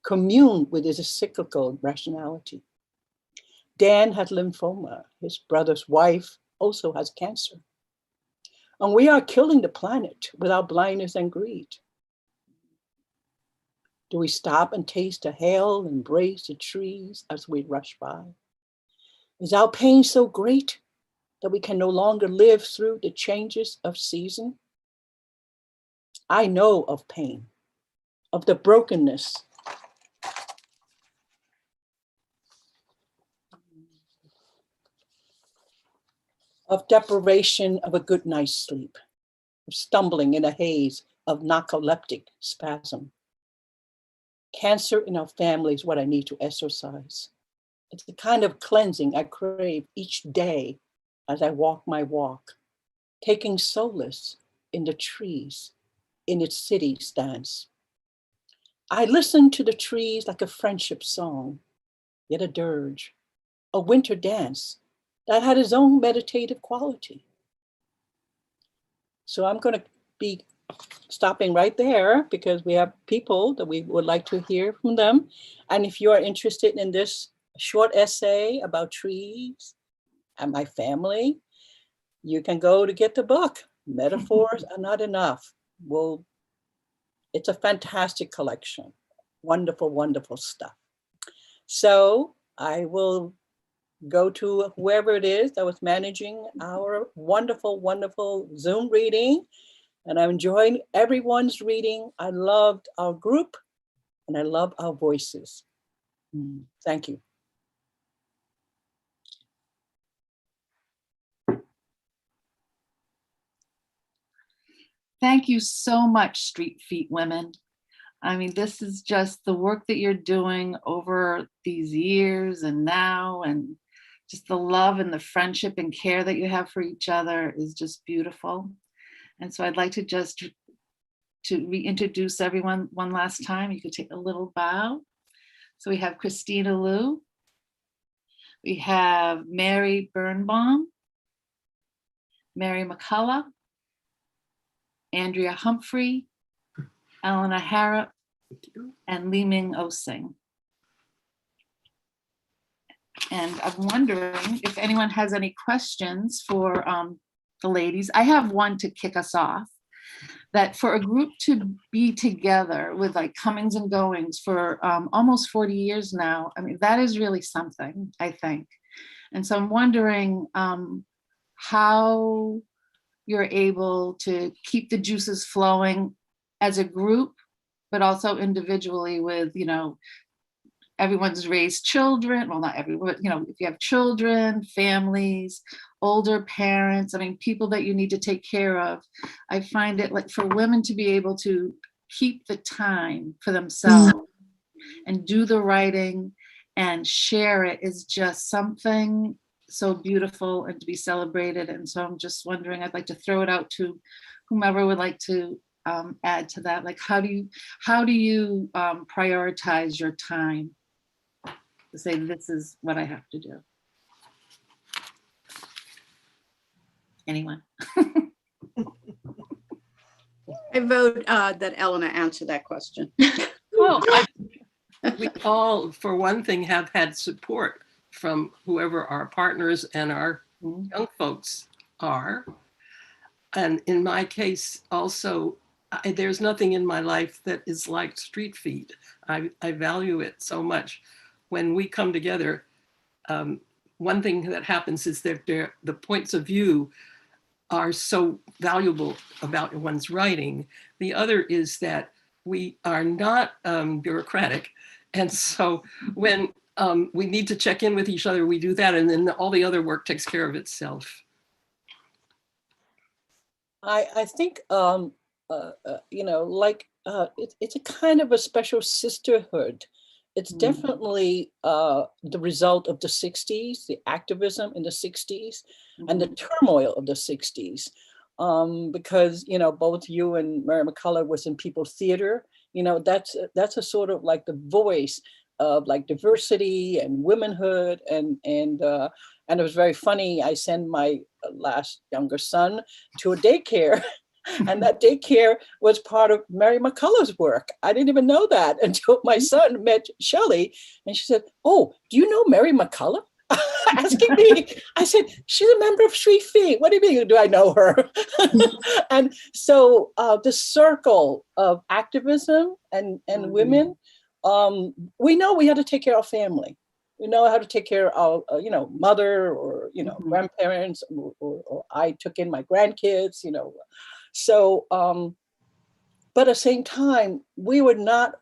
Commune with its cyclical rationality. Dan had lymphoma. His brother's wife also has cancer. And we are killing the planet with our blindness and greed. Do we stop and taste the hail, embrace the trees as we rush by? Is our pain so great that we can no longer live through the changes of season? I know of pain, of the brokenness, of deprivation of a good night's sleep, of stumbling in a haze of narcoleptic spasm. Cancer in our family is what I need to exercise. It's the kind of cleansing I crave each day as I walk my walk, taking solace in the trees, in its city stance. I listen to the trees like a friendship song, yet a dirge, a winter dance that had its own meditative quality. So I'm going to be stopping right there because we have people that we would like to hear from them. And if you are interested in this short essay about trees and my family, you can go to get the book. Metaphors Are Not Enough. Well, it's a fantastic collection. Wonderful, wonderful stuff. So I will go to whoever it is that was managing our wonderful, wonderful Zoom reading. And I'm enjoying everyone's reading. I loved our group and I love our voices. Thank you. Thank you so much, Streetfeet Women. I mean, this is just the work that you're doing over these years and now, and just the love and the friendship and care that you have for each other is just beautiful. And so I'd like to just to reintroduce everyone one last time. You could take a little bow. So we have Christina Liu. We have Mary Birnbaum, Mary McCullough, Andrea Humphrey, Elena Harap, Thank you. and Lymyn O'Sing. And I'm wondering if anyone has any questions for the ladies. I have one to kick us off. That for a group to be together with like comings and goings for almost 40 years now, I mean, that is really something, I think. And so I'm wondering how you're able to keep the juices flowing as a group, but also individually with, you know, everyone's raised children, well, not everyone, but, you know, if you have children, families, older parents, I mean, people that you need to take care of. I find it like for women to be able to keep the time for themselves and do the writing and share it is just something so beautiful and to be celebrated. And so I'm just wondering, I'd like to throw it out to whomever would like to add to that. Like, how do you prioritize your time to say, this is what I have to do? Anyone? I vote that Elena answer that question. Well, we all, for one thing, have had support from whoever our partners and our young folks are. And in my case, also, there's nothing in my life that is like Streetfeet. I value it so much. When we come together, one thing that happens is that the points of view are so valuable about one's writing. The other is that we are not bureaucratic. And so when we need to check in with each other, we do that, and then all the other work takes care of itself. I think, you know, like it's a kind of a special sisterhood. It's definitely the result of the 60s, the activism in the 60s, and the turmoil of the 60s. Because, you know, both you and Mary McCullough was in people's theater. You know, that's a sort of like the voice of like diversity and womanhood. And it was very funny. I sent my last younger son to a daycare. And that daycare was part of Mary McCullough's work. I didn't even know that until my son met Shelley. And she said, "Oh, do you know Mary McCullough?" Asking me. I said, "She's a member of Streetfeet. What do you mean, do I know her?" And so the circle of activism and women, we know we had to take care of family. We know how to take care of, you know, mother or, you know, grandparents, or I took in my grandkids, you know. So, but at the same time, we were not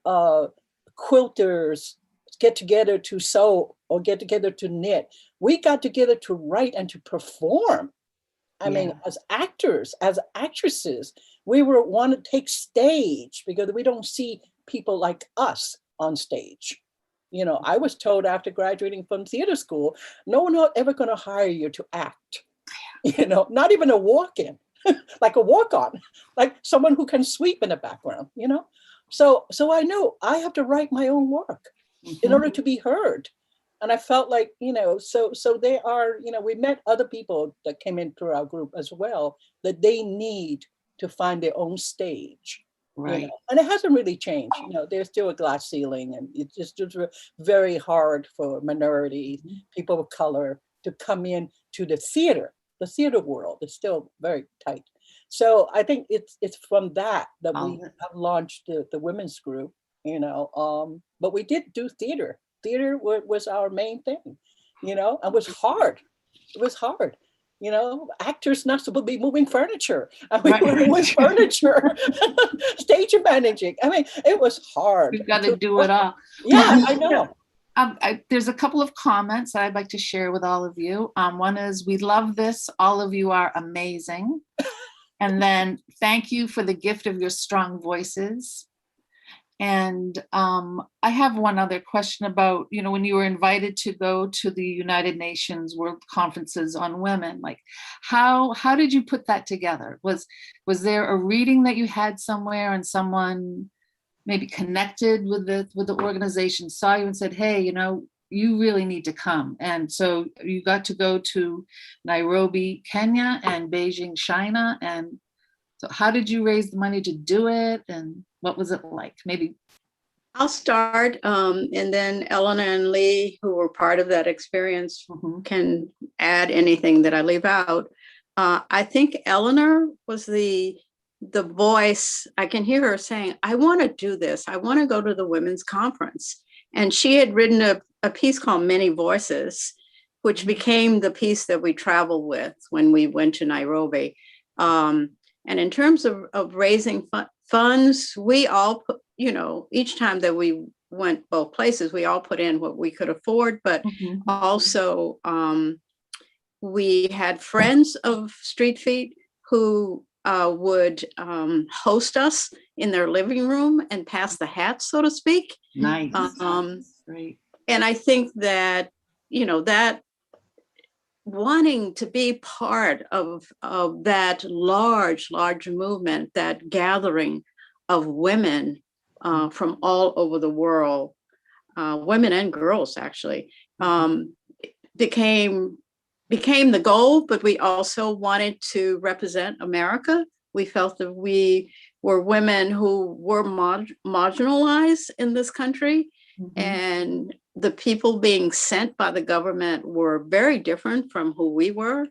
quilters, get together to sew or get together to knit. We got together to write and to perform. I mean, as actors, as actresses, we want to take stage because we don't see people like us on stage. You know, I was told after graduating from theater school, no one is ever going to hire you to act. You know, not even a walk-in. Like a walk-on, like someone who can sweep in the background, you know? So I know I have to write my own work in order to be heard. And I felt like, you know, so they are, you know, we met other people that came in through our group as well, that they need to find their own stage. Right. You know? And it hasn't really changed. You know, there's still a glass ceiling, and it's just very hard for minorities, people of color to come in to the theater. The theater world is still very tight. So I think it's from that we have launched the women's group, you know, but we did do theater. Theater was our main thing, you know, and it was hard. It was hard. You know, actors not supposed to be moving furniture. And we were moving furniture, stage managing. I mean, it was hard. You've got to do it all. Yeah, I know. There's a couple of comments that I'd like to share with all of you. One is, we love this. All of you are amazing. And then, thank you for the gift of your strong voices. And I have one other question about, you know, when you were invited to go to the United Nations World Conferences on Women, like how did you put that together? Was there a reading that you had somewhere and someone maybe connected with the organization, saw you and said, "Hey, you know, you really need to come"? And so you got to go to Nairobi, Kenya, and Beijing, China, and So how did you raise the money to do it, and what was it like? Maybe. I'll start, and then Elena and Lee, who were part of that experience, can add anything that I leave out. I think Eleanor was the voice. I can hear her saying, I want to do this. I want to go to the women's conference. And she had written a piece called Many Voices, which became the piece that we traveled with when we went to Nairobi. And in terms of raising funds, we all put, each time that we went both places, we all put in what we could afford, but also we had friends of Streetfeet who would host us in their living room and pass the hat, so to speak. Nice. Great. And I think that, that wanting to be part of that large movement, that gathering of women from all over the world, women and girls actually, became the goal, but we also wanted to represent America. We felt that we were women who were marginalized in this country, and the people being sent by the government were very different from who we were.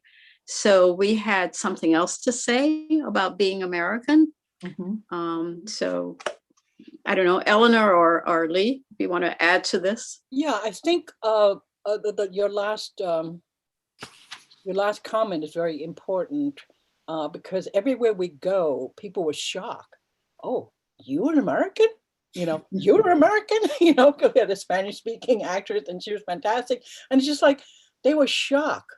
So we had something else to say about being American. So I don't know, Eleanor or Lee, if you want to add to this. Yeah, I think your last comment is very important because everywhere we go, people were shocked. Oh, you're an American? You're American? We had a Spanish-speaking actress and she was fantastic. And it's just like, they were shocked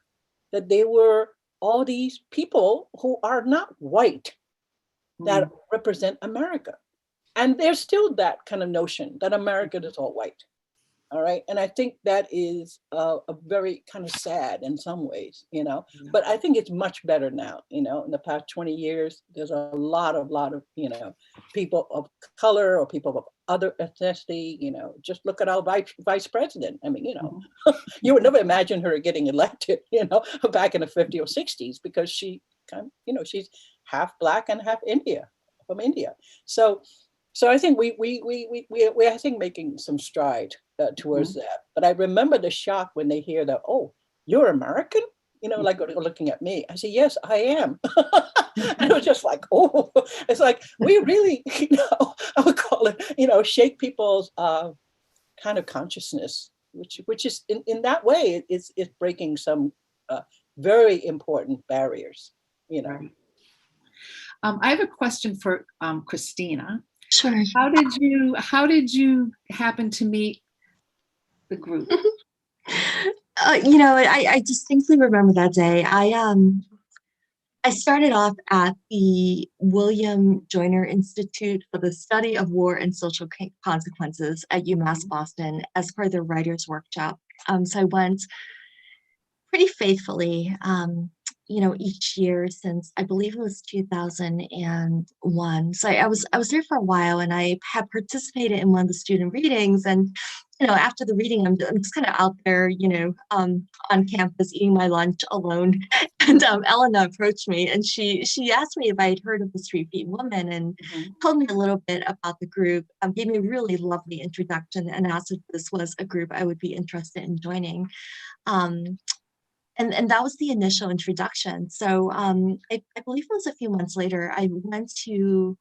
that they were all these people who are not white that represent America. And there's still that kind of notion that America is all white. All right. And I think that is a very kind of sad in some ways, but I think it's much better now, in the past 20 years, there's a lot of, people of color or people of other ethnicity, just look at our vice president. I mean, you would never imagine her getting elected, back in the 50s or 60s, because she she's half Black and half from India. So I think we I think making some stride towards that. But I remember the shock when they hear that, oh, you're American? Like looking at me. I say, yes, I am. And it was just like, oh, it's like, we really, I would call it, shake people's kind of consciousness, which is in that way, is breaking some very important barriers, Right. I have a question for Christina. Sure. How did you happen to meet the group? I distinctly remember that day. I started off at the William Joyner Institute for the Study of War and Social Consequences at UMass Boston as part of their writers' workshop. So I went pretty faithfully, each year since I believe it was 2001. So I was there for a while, and I had participated in one of the student readings. And after the reading, I'm just kind of out there, on campus eating my lunch alone. And Elena approached me, and she asked me if I had heard of the Streetfeet Women, and told me a little bit about the group. Gave me a really lovely introduction, and asked if this was a group I would be interested in joining. And that was the initial introduction. So I believe it was a few months later, I went to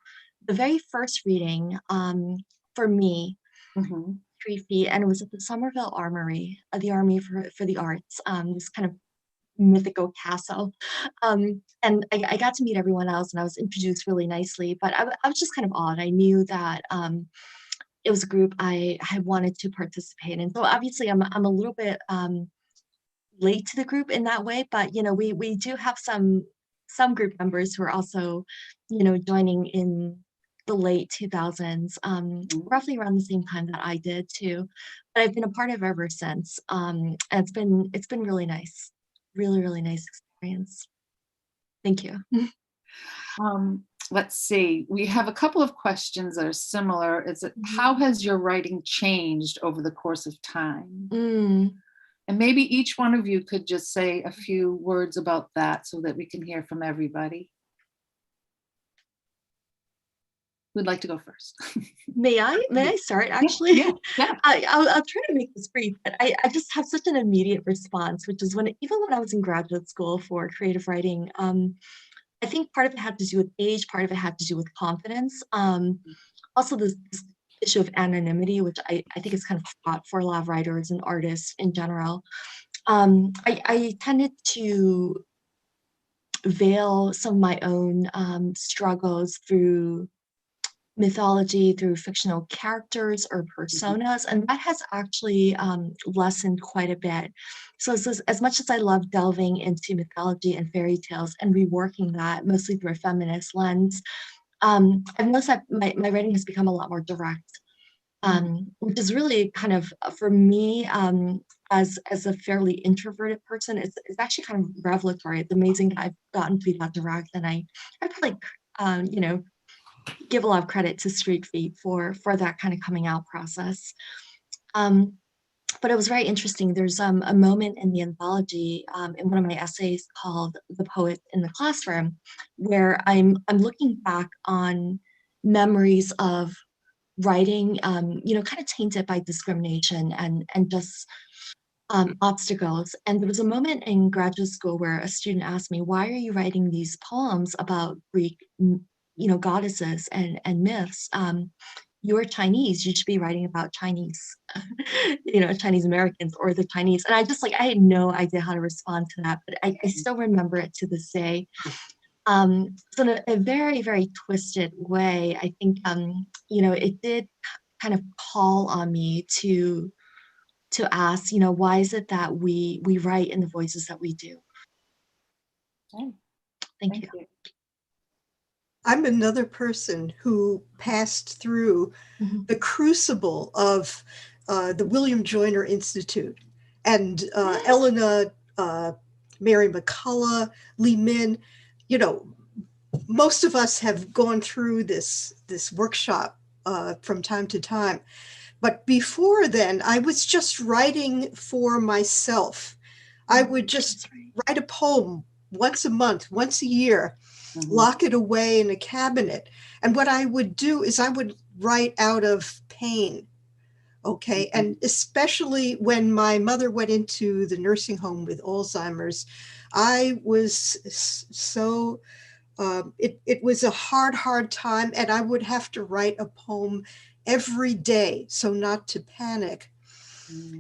the very first reading for me, Streetfeet, and it was at the Somerville Armory, the Army for the Arts, this kind of mythical castle. And I got to meet everyone else, and I was introduced really nicely, but I was just kind of awed. I knew that it was a group I wanted to participate in. So obviously I'm a little bit late to the group in that way, but we do have some group members who are also joining in the late 2000s, roughly around the same time that I did too. But I've been a part of it ever since, and it's been really nice, really nice experience. Thank you. Let's see, we have a couple of questions that are similar. How has your writing changed over the course of time? And maybe each one of you could just say a few words about that so that we can hear from everybody. Who'd like to go first? May I start, actually? Yeah. I'll try to make this brief, but I just have such an immediate response, which is even when I was in graduate school for creative writing, I think part of it had to do with age, part of it had to do with confidence. Also, this issue of anonymity, which I think is kind of fraught for a lot of writers and artists in general. I tended to veil some of my own struggles through mythology, through fictional characters or personas, and that has actually lessened quite a bit. So as much as I love delving into mythology and fairy tales and reworking that mostly through a feminist lens, I've noticed that my writing has become a lot more direct, which is really kind of, for me, as a fairly introverted person, it's actually kind of revelatory. It's amazing that I've gotten to be that direct, and I probably, give a lot of credit to Streetfeet for that kind of coming out process. But it was very interesting. There's a moment in the anthology, in one of my essays called "The Poet in the Classroom," where I'm looking back on memories of writing, kind of tainted by discrimination and just obstacles. And there was a moment in graduate school where a student asked me, "Why are you writing these poems about Greek goddesses and myths? You're Chinese, you should be writing about Chinese, Chinese Americans or the Chinese." And I had no idea how to respond to that, but I still remember it to this day. So in a very, very twisted way, I think, it did kind of call on me to ask, why is it that we write in the voices that we do? Okay. Thank you. I'm another person who passed through the crucible of the William Joyner Institute, and Elena, Mary McCullough, Lymyn. Most of us have gone through this workshop from time to time. But before then, I was just writing for myself. I would just write a poem once a month, once a year, lock it away in a cabinet. And what I would do is I would write out of pain. Okay. And especially when my mother went into the nursing home with Alzheimer's, I was so, it was a hard time. And I would have to write a poem every day, so not to panic.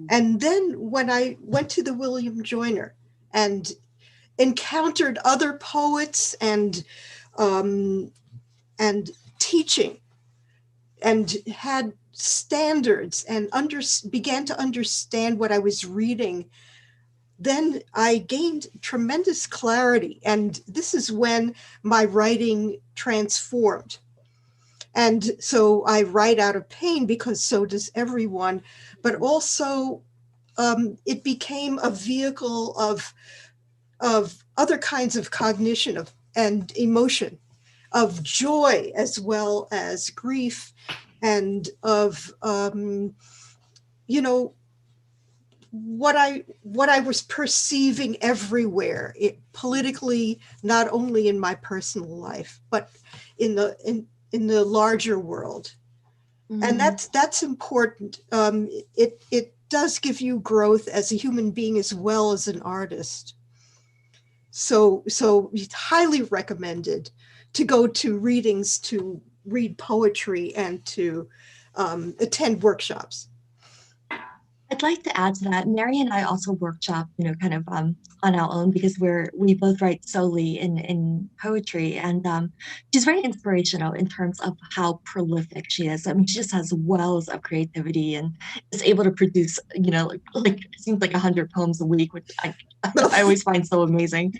And then when I went to the William Joyner and encountered other poets and teaching, and had standards and began to understand what I was reading, then I gained tremendous clarity. And this is when my writing transformed. And so I write out of pain because so does everyone, but also it became a vehicle of other kinds of cognition and emotion, of joy as well as grief, and of what I was perceiving everywhere, politically, not only in my personal life, but in the larger world. And that's important. It does give you growth as a human being as well as an artist. So it's highly recommended to go to readings, to read poetry, and to attend workshops. I'd like to add to that. Mary and I also workshop, kind of on our own, because we both write solely in poetry, and she's very inspirational in terms of how prolific she is. I mean, she just has wells of creativity and is able to produce, like it seems like 100 poems a week, which I always find so amazing.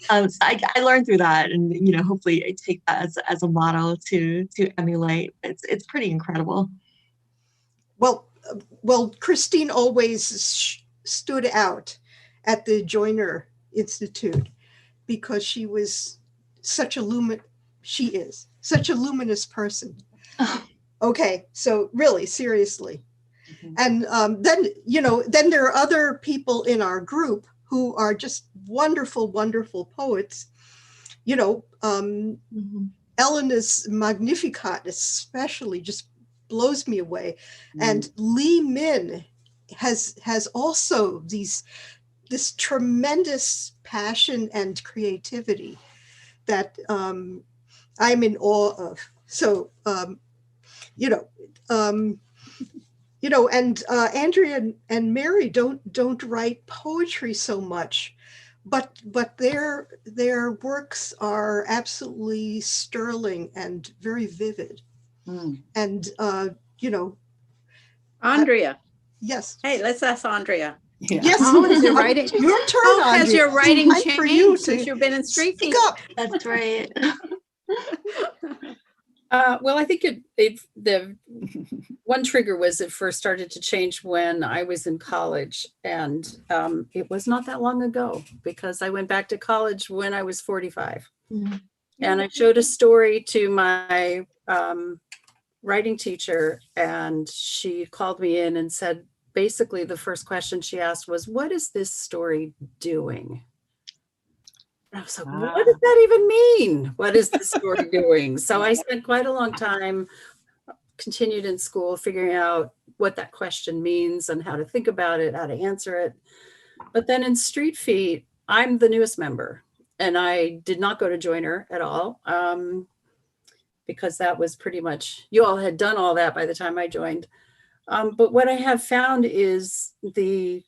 So I learned through that, and hopefully I take that as a model to emulate. It's pretty incredible. Well, Christine always stood out at the Joyner Institute because she is such a luminous person. Oh. Okay, so really, seriously. And then there are other people in our group who are just wonderful, wonderful poets. Elena's Magnificat especially just blows me away. And Lymyn has also this tremendous passion and creativity that I'm in awe of. So, and Andrea and Mary don't write poetry so much, but their works are absolutely sterling and very vivid. And Andrea. Yes. Hey, let's ask Andrea. Yeah. Yes. How is your writing? Your turn, How has Andrea. your writing Time for you changed to since you've been in Streetfeet? speak up. That's right. Well, I think the one trigger was it first started to change when I was in college, and it was not that long ago because I went back to college when I was 45. And I showed a story to my writing teacher, and she called me in and said, basically the first question she asked was, what is this story doing? And I was like, what does that even mean? What is this story doing? So I spent quite a long time, continued in school, figuring out what that question means and how to think about it, how to answer it. But then in Streetfeet, I'm the newest member, and I did not go to Joiner at all, because that was pretty much, you all had done all that by the time I joined. But what I have found is the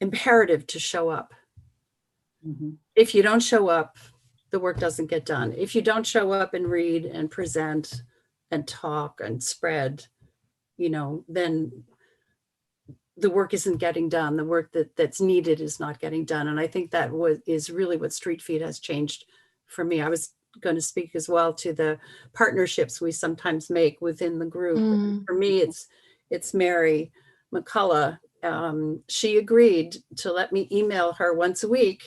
imperative to show up. If you don't show up, the work doesn't get done. If you don't show up and read and present and talk and spread, then the work isn't getting done. The work that's needed is not getting done. And I think that is really what Streetfeet has changed for me. I was going to speak as well to the partnerships we sometimes make within the group. For me, it's Mary McCullough. She agreed to let me email her once a week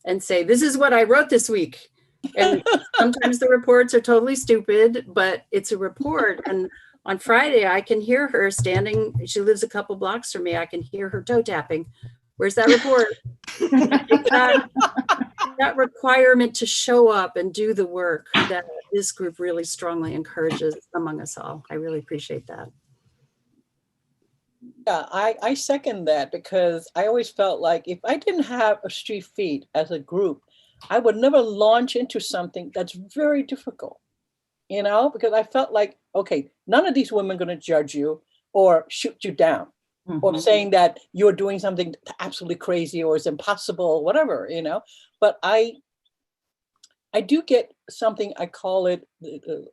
and say, this is what I wrote this week. And sometimes the reports are totally stupid, but it's a report. And on Friday, I can hear her standing. She lives a couple blocks from me. I can hear her toe tapping. Where's that report? That requirement to show up and do the work that this group really strongly encourages among us all. I really appreciate that. Yeah, I second that, because I always felt like if I didn't have a Streetfeet as a group, I would never launch into something that's very difficult, because I felt like, okay, none of these women are going to judge you or shoot you down or saying that you're doing something absolutely crazy or is impossible or whatever, but I do get something, I call it,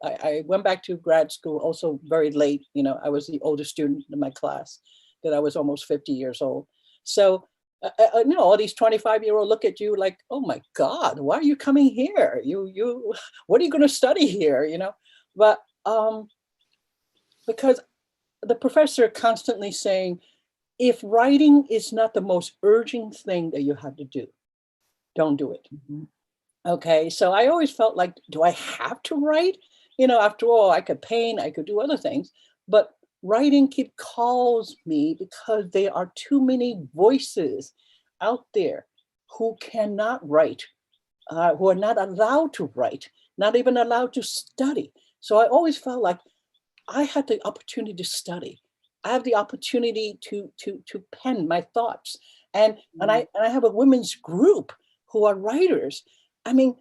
I went back to grad school also very late, I was the oldest student in my class, that I was almost 50 years old. So, all these 25-year-old look at you like, oh my God, why are you coming here? You, what are you going to study here? But because the professor constantly saying, if writing is not the most urgent thing that you have to do, don't do it. Okay, so I always felt like, do I have to write? After all, I could paint, I could do other things, but writing calls me because there are too many voices out there who cannot write, who are not allowed to write, not even allowed to study. So I always felt like I had the opportunity to study. I have the opportunity to pen my thoughts, and I have a women's group who are writers. I mean,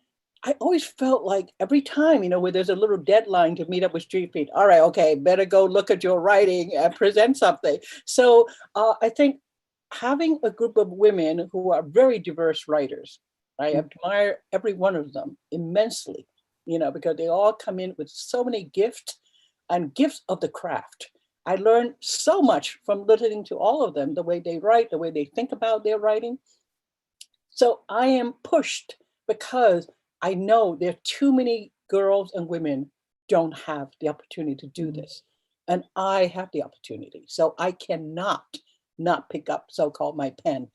I always felt like every time, where there's a little deadline to meet up with Streetfeet, all right, okay, better go look at your writing and present something. So I think having a group of women who are very diverse writers, I admire every one of them immensely, because they all come in with so many gifts and gifts of the craft. I learned so much from listening to all of them, the way they write, the way they think about their writing. So I am pushed because I know there are too many girls and women don't have the opportunity to do this. And I have the opportunity. So I cannot not pick up so-called my pen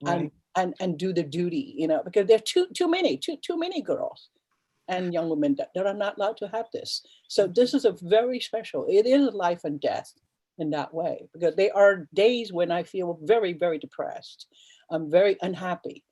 and do the duty, because there are too many girls and young women that are not allowed to have this. So this is a very special, it is life and death in that way, because there are days when I feel very, very depressed. I'm very unhappy.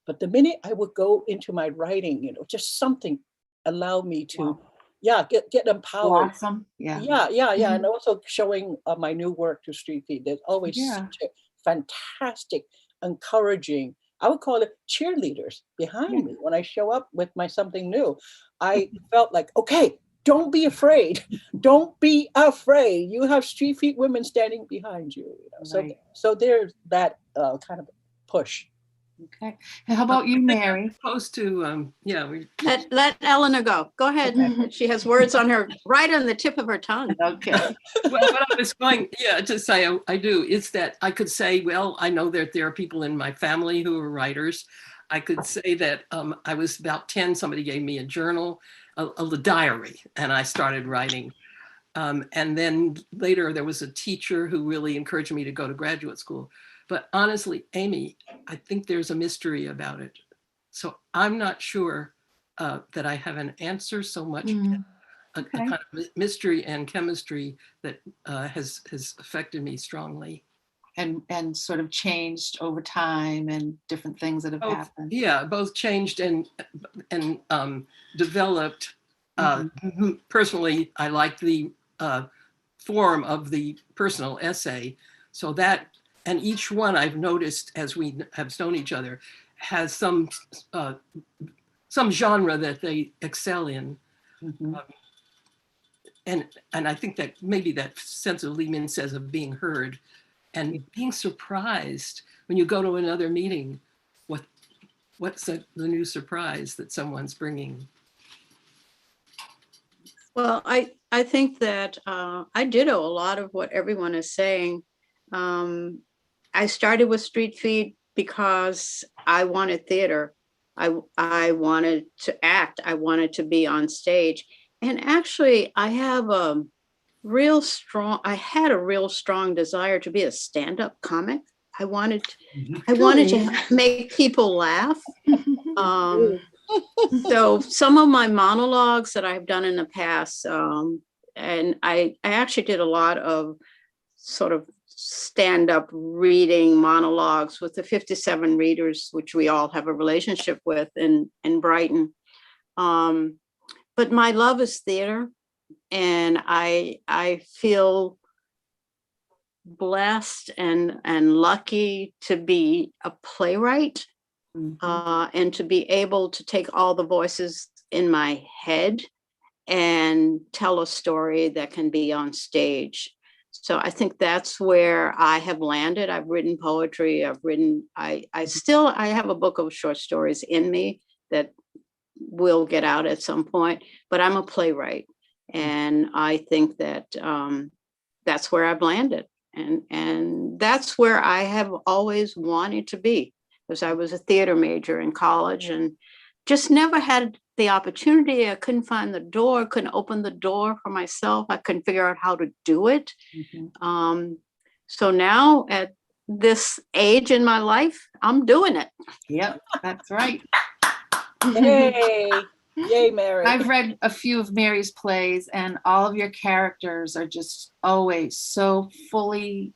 But the minute I would go into my writing, you know, just something allowed me to, Wow. yeah, get empowered. Awesome. Yeah. Yeah. And also showing my new work to Streetfeet. There's always Yeah. such a fantastic, encouraging, I would call it cheerleaders behind me. When I show up with my something new, I felt like, okay, don't be afraid. Don't be afraid. You have Streetfeet Women standing behind you. You know? Right. So there's that kind of push. Okay. And how about you, Mary? Opposed to, Let Elena go. Go ahead. She has words on her, right on the tip of her tongue. Okay. well, what I was going, to say I do is that I could say, well, I know that there are people in my family who are writers. I could say that I was about 10, somebody gave me a journal, a diary, and I started writing. And then later there was a teacher who really encouraged me to go to graduate school. But honestly, Amy, I think there's a mystery about it. So I'm not sure that I have an answer so much. A kind of mystery and chemistry that has affected me strongly. And sort of changed over time and different things that have happened. Yeah, both changed and developed. Personally, I like the form of the personal essay. So that, and each one I've noticed as we have known each other has some genre that they excel in. And I think that maybe that sense of Lymyn says of being heard and being surprised when you go to another meeting, what's the new surprise that someone's bringing? Well, I think that I ditto a lot of what everyone is saying. I started with Streetfeet because I wanted theater. I wanted to act. I wanted to be on stage. And actually, I had a real strong desire to be a stand-up comic. I wanted to make people laugh. So some of my monologues that I've done in the past, and I actually did a lot of sort of stand-up reading monologues with the 57 readers, which we all have a relationship with in Brighton. But my love is theater, and I feel blessed and lucky to be a playwright. And to be able to take all the voices in my head and tell a story that can be on stage. So I think that's where I have landed. I've written poetry. I have a book of short stories in me that will get out at some point, but I'm a playwright. And I think that that's where I've landed. And that's where I have always wanted to be. Because I was a theater major in college and just never had the opportunity. I couldn't find the door, couldn't open the door for myself. I couldn't figure out how to do it. So now at this age in my life, I'm doing it. Yep, that's right. Yay, Mary. I've read a few of Mary's plays, and all of your characters are just always so fully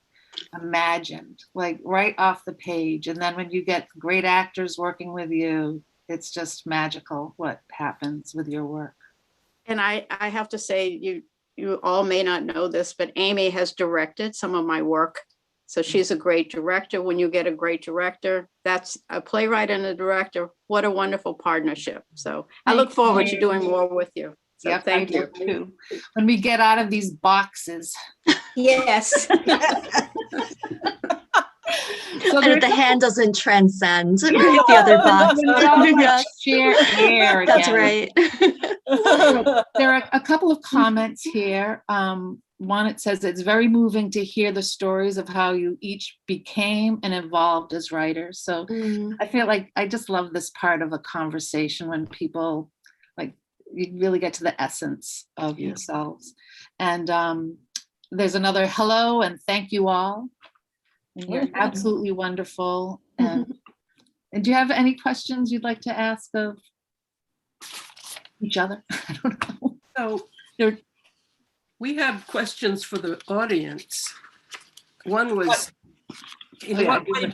imagined, like right off the page. And then when you get great actors working with you, it's just magical what happens with your work. And I have to say, you all may not know this, but Amy has directed some of my work. So she's a great director. When you get a great director, that's a playwright and a director. What a wonderful partnership. So I look forward to doing more with you. So Yep, thank you. Too. When we get out of these boxes. Yes. So and the hand doesn't transcend the other box. That's right. There are a couple of comments here. One, it says it's very moving to hear the stories of how you each became and evolved as writers. So I feel like I just love this part of a conversation when people you really get to the essence of yourselves. And there's another hello and thank you all. And you're absolutely wonderful. And do you have any questions you'd like to ask of each other? I don't know. So we have questions for the audience. One was, in what way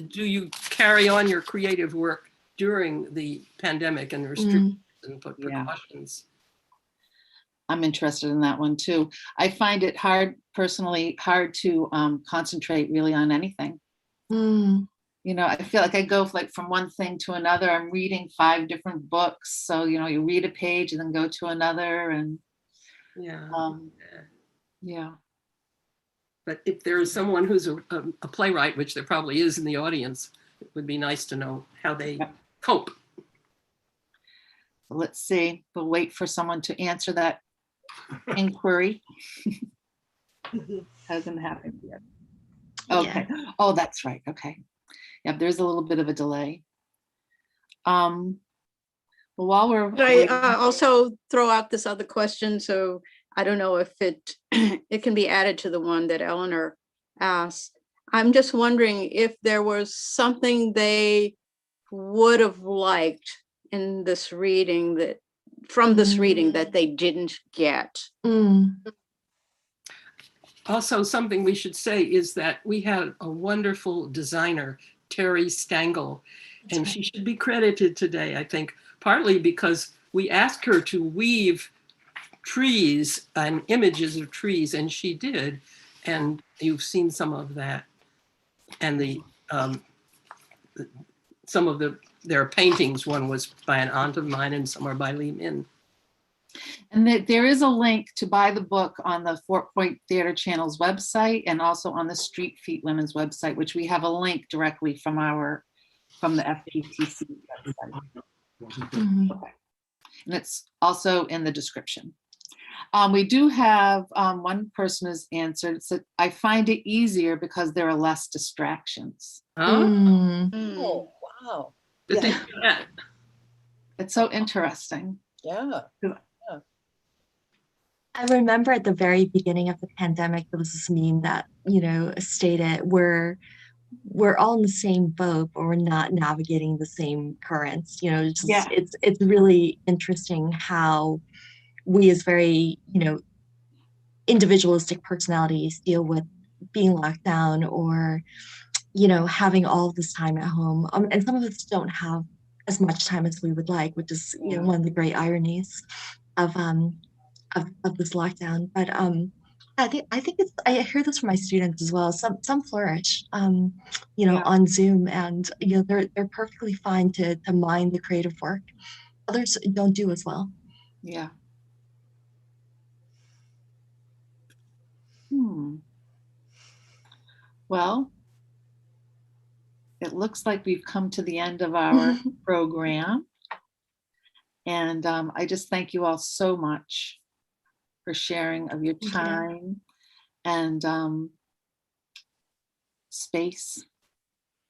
do you carry on your creative work during the pandemic and restrictions and put Yeah. precautions. I'm interested in that one too. I find it personally hard to concentrate really on anything. You know, I feel like I go like from one thing to another. I'm reading 5 different books. So, you know, you read a page and then go to another and Yeah. yeah. But if there is someone who's a playwright, which there probably is in the audience, it would be nice to know how they cope. Let's see. We'll wait for someone to answer that inquiry. Hasn't happened yet. Okay. Yeah. Oh, that's right. Okay. Yeah, there's a little bit of a delay. Well, while we're Could I also throw out this other question? So I don't know if it can be added to the one that Eleanor asked. I'm just wondering if there was something they would have liked in this reading that they didn't get. Also, something we should say is that we had a wonderful designer, Terry Stangl, and she should be credited today, I think, partly because we asked her to weave trees and images of trees, and she did, and you've seen some of that, and some of their paintings. One was by an aunt of mine, and some are by Lymyn. And there is a link to buy the book on the Fort Point Theater Channel's website and also on the Streetfeet Women's website, which we have a link directly from the FPTC website. Okay. And it's also in the description. We do have one person has answered. So I find it easier because there are less distractions. Oh, wow. Yeah. It's so interesting. Yeah. I remember at the very beginning of the pandemic, there was this meme that, stated we're all in the same boat, but we're not navigating the same currents. It's really interesting how we as very, individualistic personalities deal with being locked down or, having all of this time at home. And some of us don't have as much time as we would like, which is, one of the great ironies of this lockdown. But I think I hear this from my students as well. Some flourish, on Zoom, and they're perfectly fine to mind the creative work. Others don't do as well. Yeah. Well, it looks like we've come to the end of our program. And I just thank you all so much for sharing of your time and space.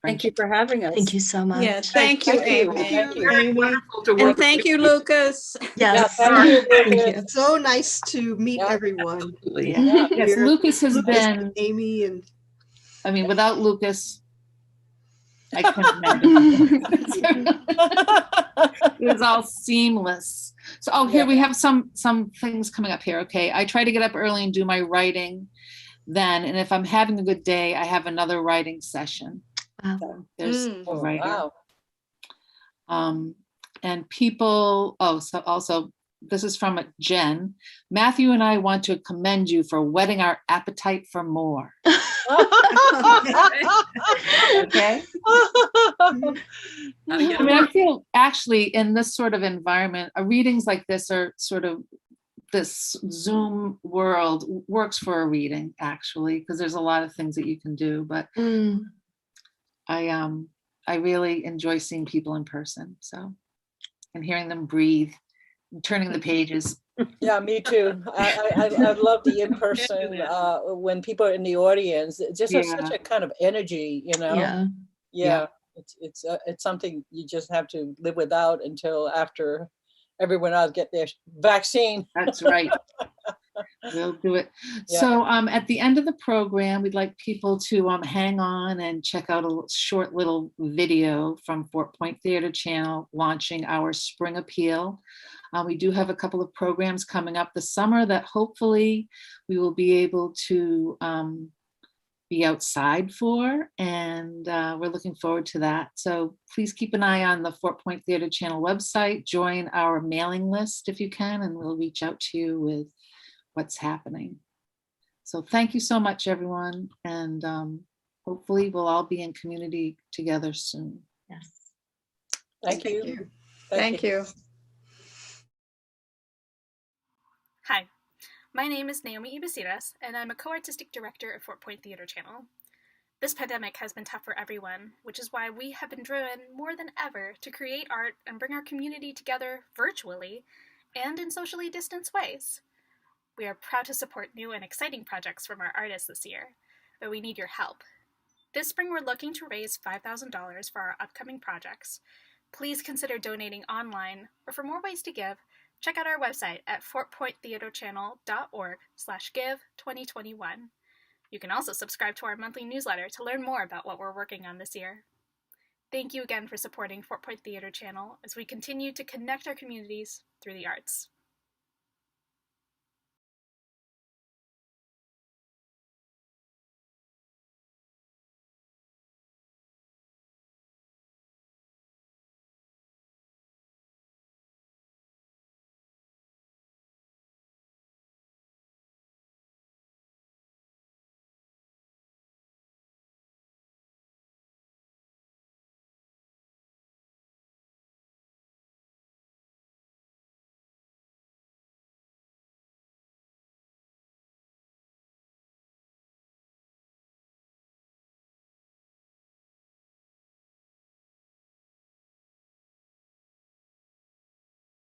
Thank you for having us. Thank you so much. Yeah, thank you, Amy. Thank you. Very wonderful to work And thank you, Lucas. Yes. Thank you, Thank Lucas. you. So nice to meet everyone. with you. Yes, Here, Lucas has Lucas been, and Amy and without Lucas, I couldn't imagine. It was all seamless. So, here we have some things coming up here. Okay, I try to get up early and do my writing then, and if I'm having a good day, I have another writing session. So there's a writer. Wow. And people, so also, this is from Jen. Matthew and I want to commend you for whetting our appetite for more. Okay. I feel actually in this sort of environment, readings like this are sort of, this Zoom world works for a reading actually, because there's a lot of things that you can do, but I really enjoy seeing people in person, so, and hearing them breathe, and turning the pages. Yeah, me too. I love the in-person when people are in the audience. It just has such a kind of energy, Yeah. It's something you just have to live without until after everyone else get their vaccine. That's right. We'll do it. Yeah. So at the end of the program, we'd like people to hang on and check out a short little video from Fort Point Theater Channel launching our Spring Appeal. We do have a couple of programs coming up this summer that hopefully we will be able to be outside for, and we're looking forward to that. So please keep an eye on the Fort Point Theater Channel website, join our mailing list if you can, and we'll reach out to you with what's happening. So thank you so much, everyone, and hopefully we'll all be in community together soon. Yes. Thank you. Thank you. Hi, my name is Naomi Ibasiras, and I'm a co-artistic director at Fort Point Theater Channel. This pandemic has been tough for everyone, which is why we have been driven more than ever to create art and bring our community together virtually and in socially distanced ways. We are proud to support new and exciting projects from our artists this year, but we need your help. This spring, we're looking to raise $5,000 for our upcoming projects. Please consider donating online, or for more ways to give, check out our website at fortpointtheaterchannel.org/give2021. You can also subscribe to our monthly newsletter to learn more about what we're working on this year. Thank you again for supporting Fort Point Theater Channel as we continue to connect our communities through the arts.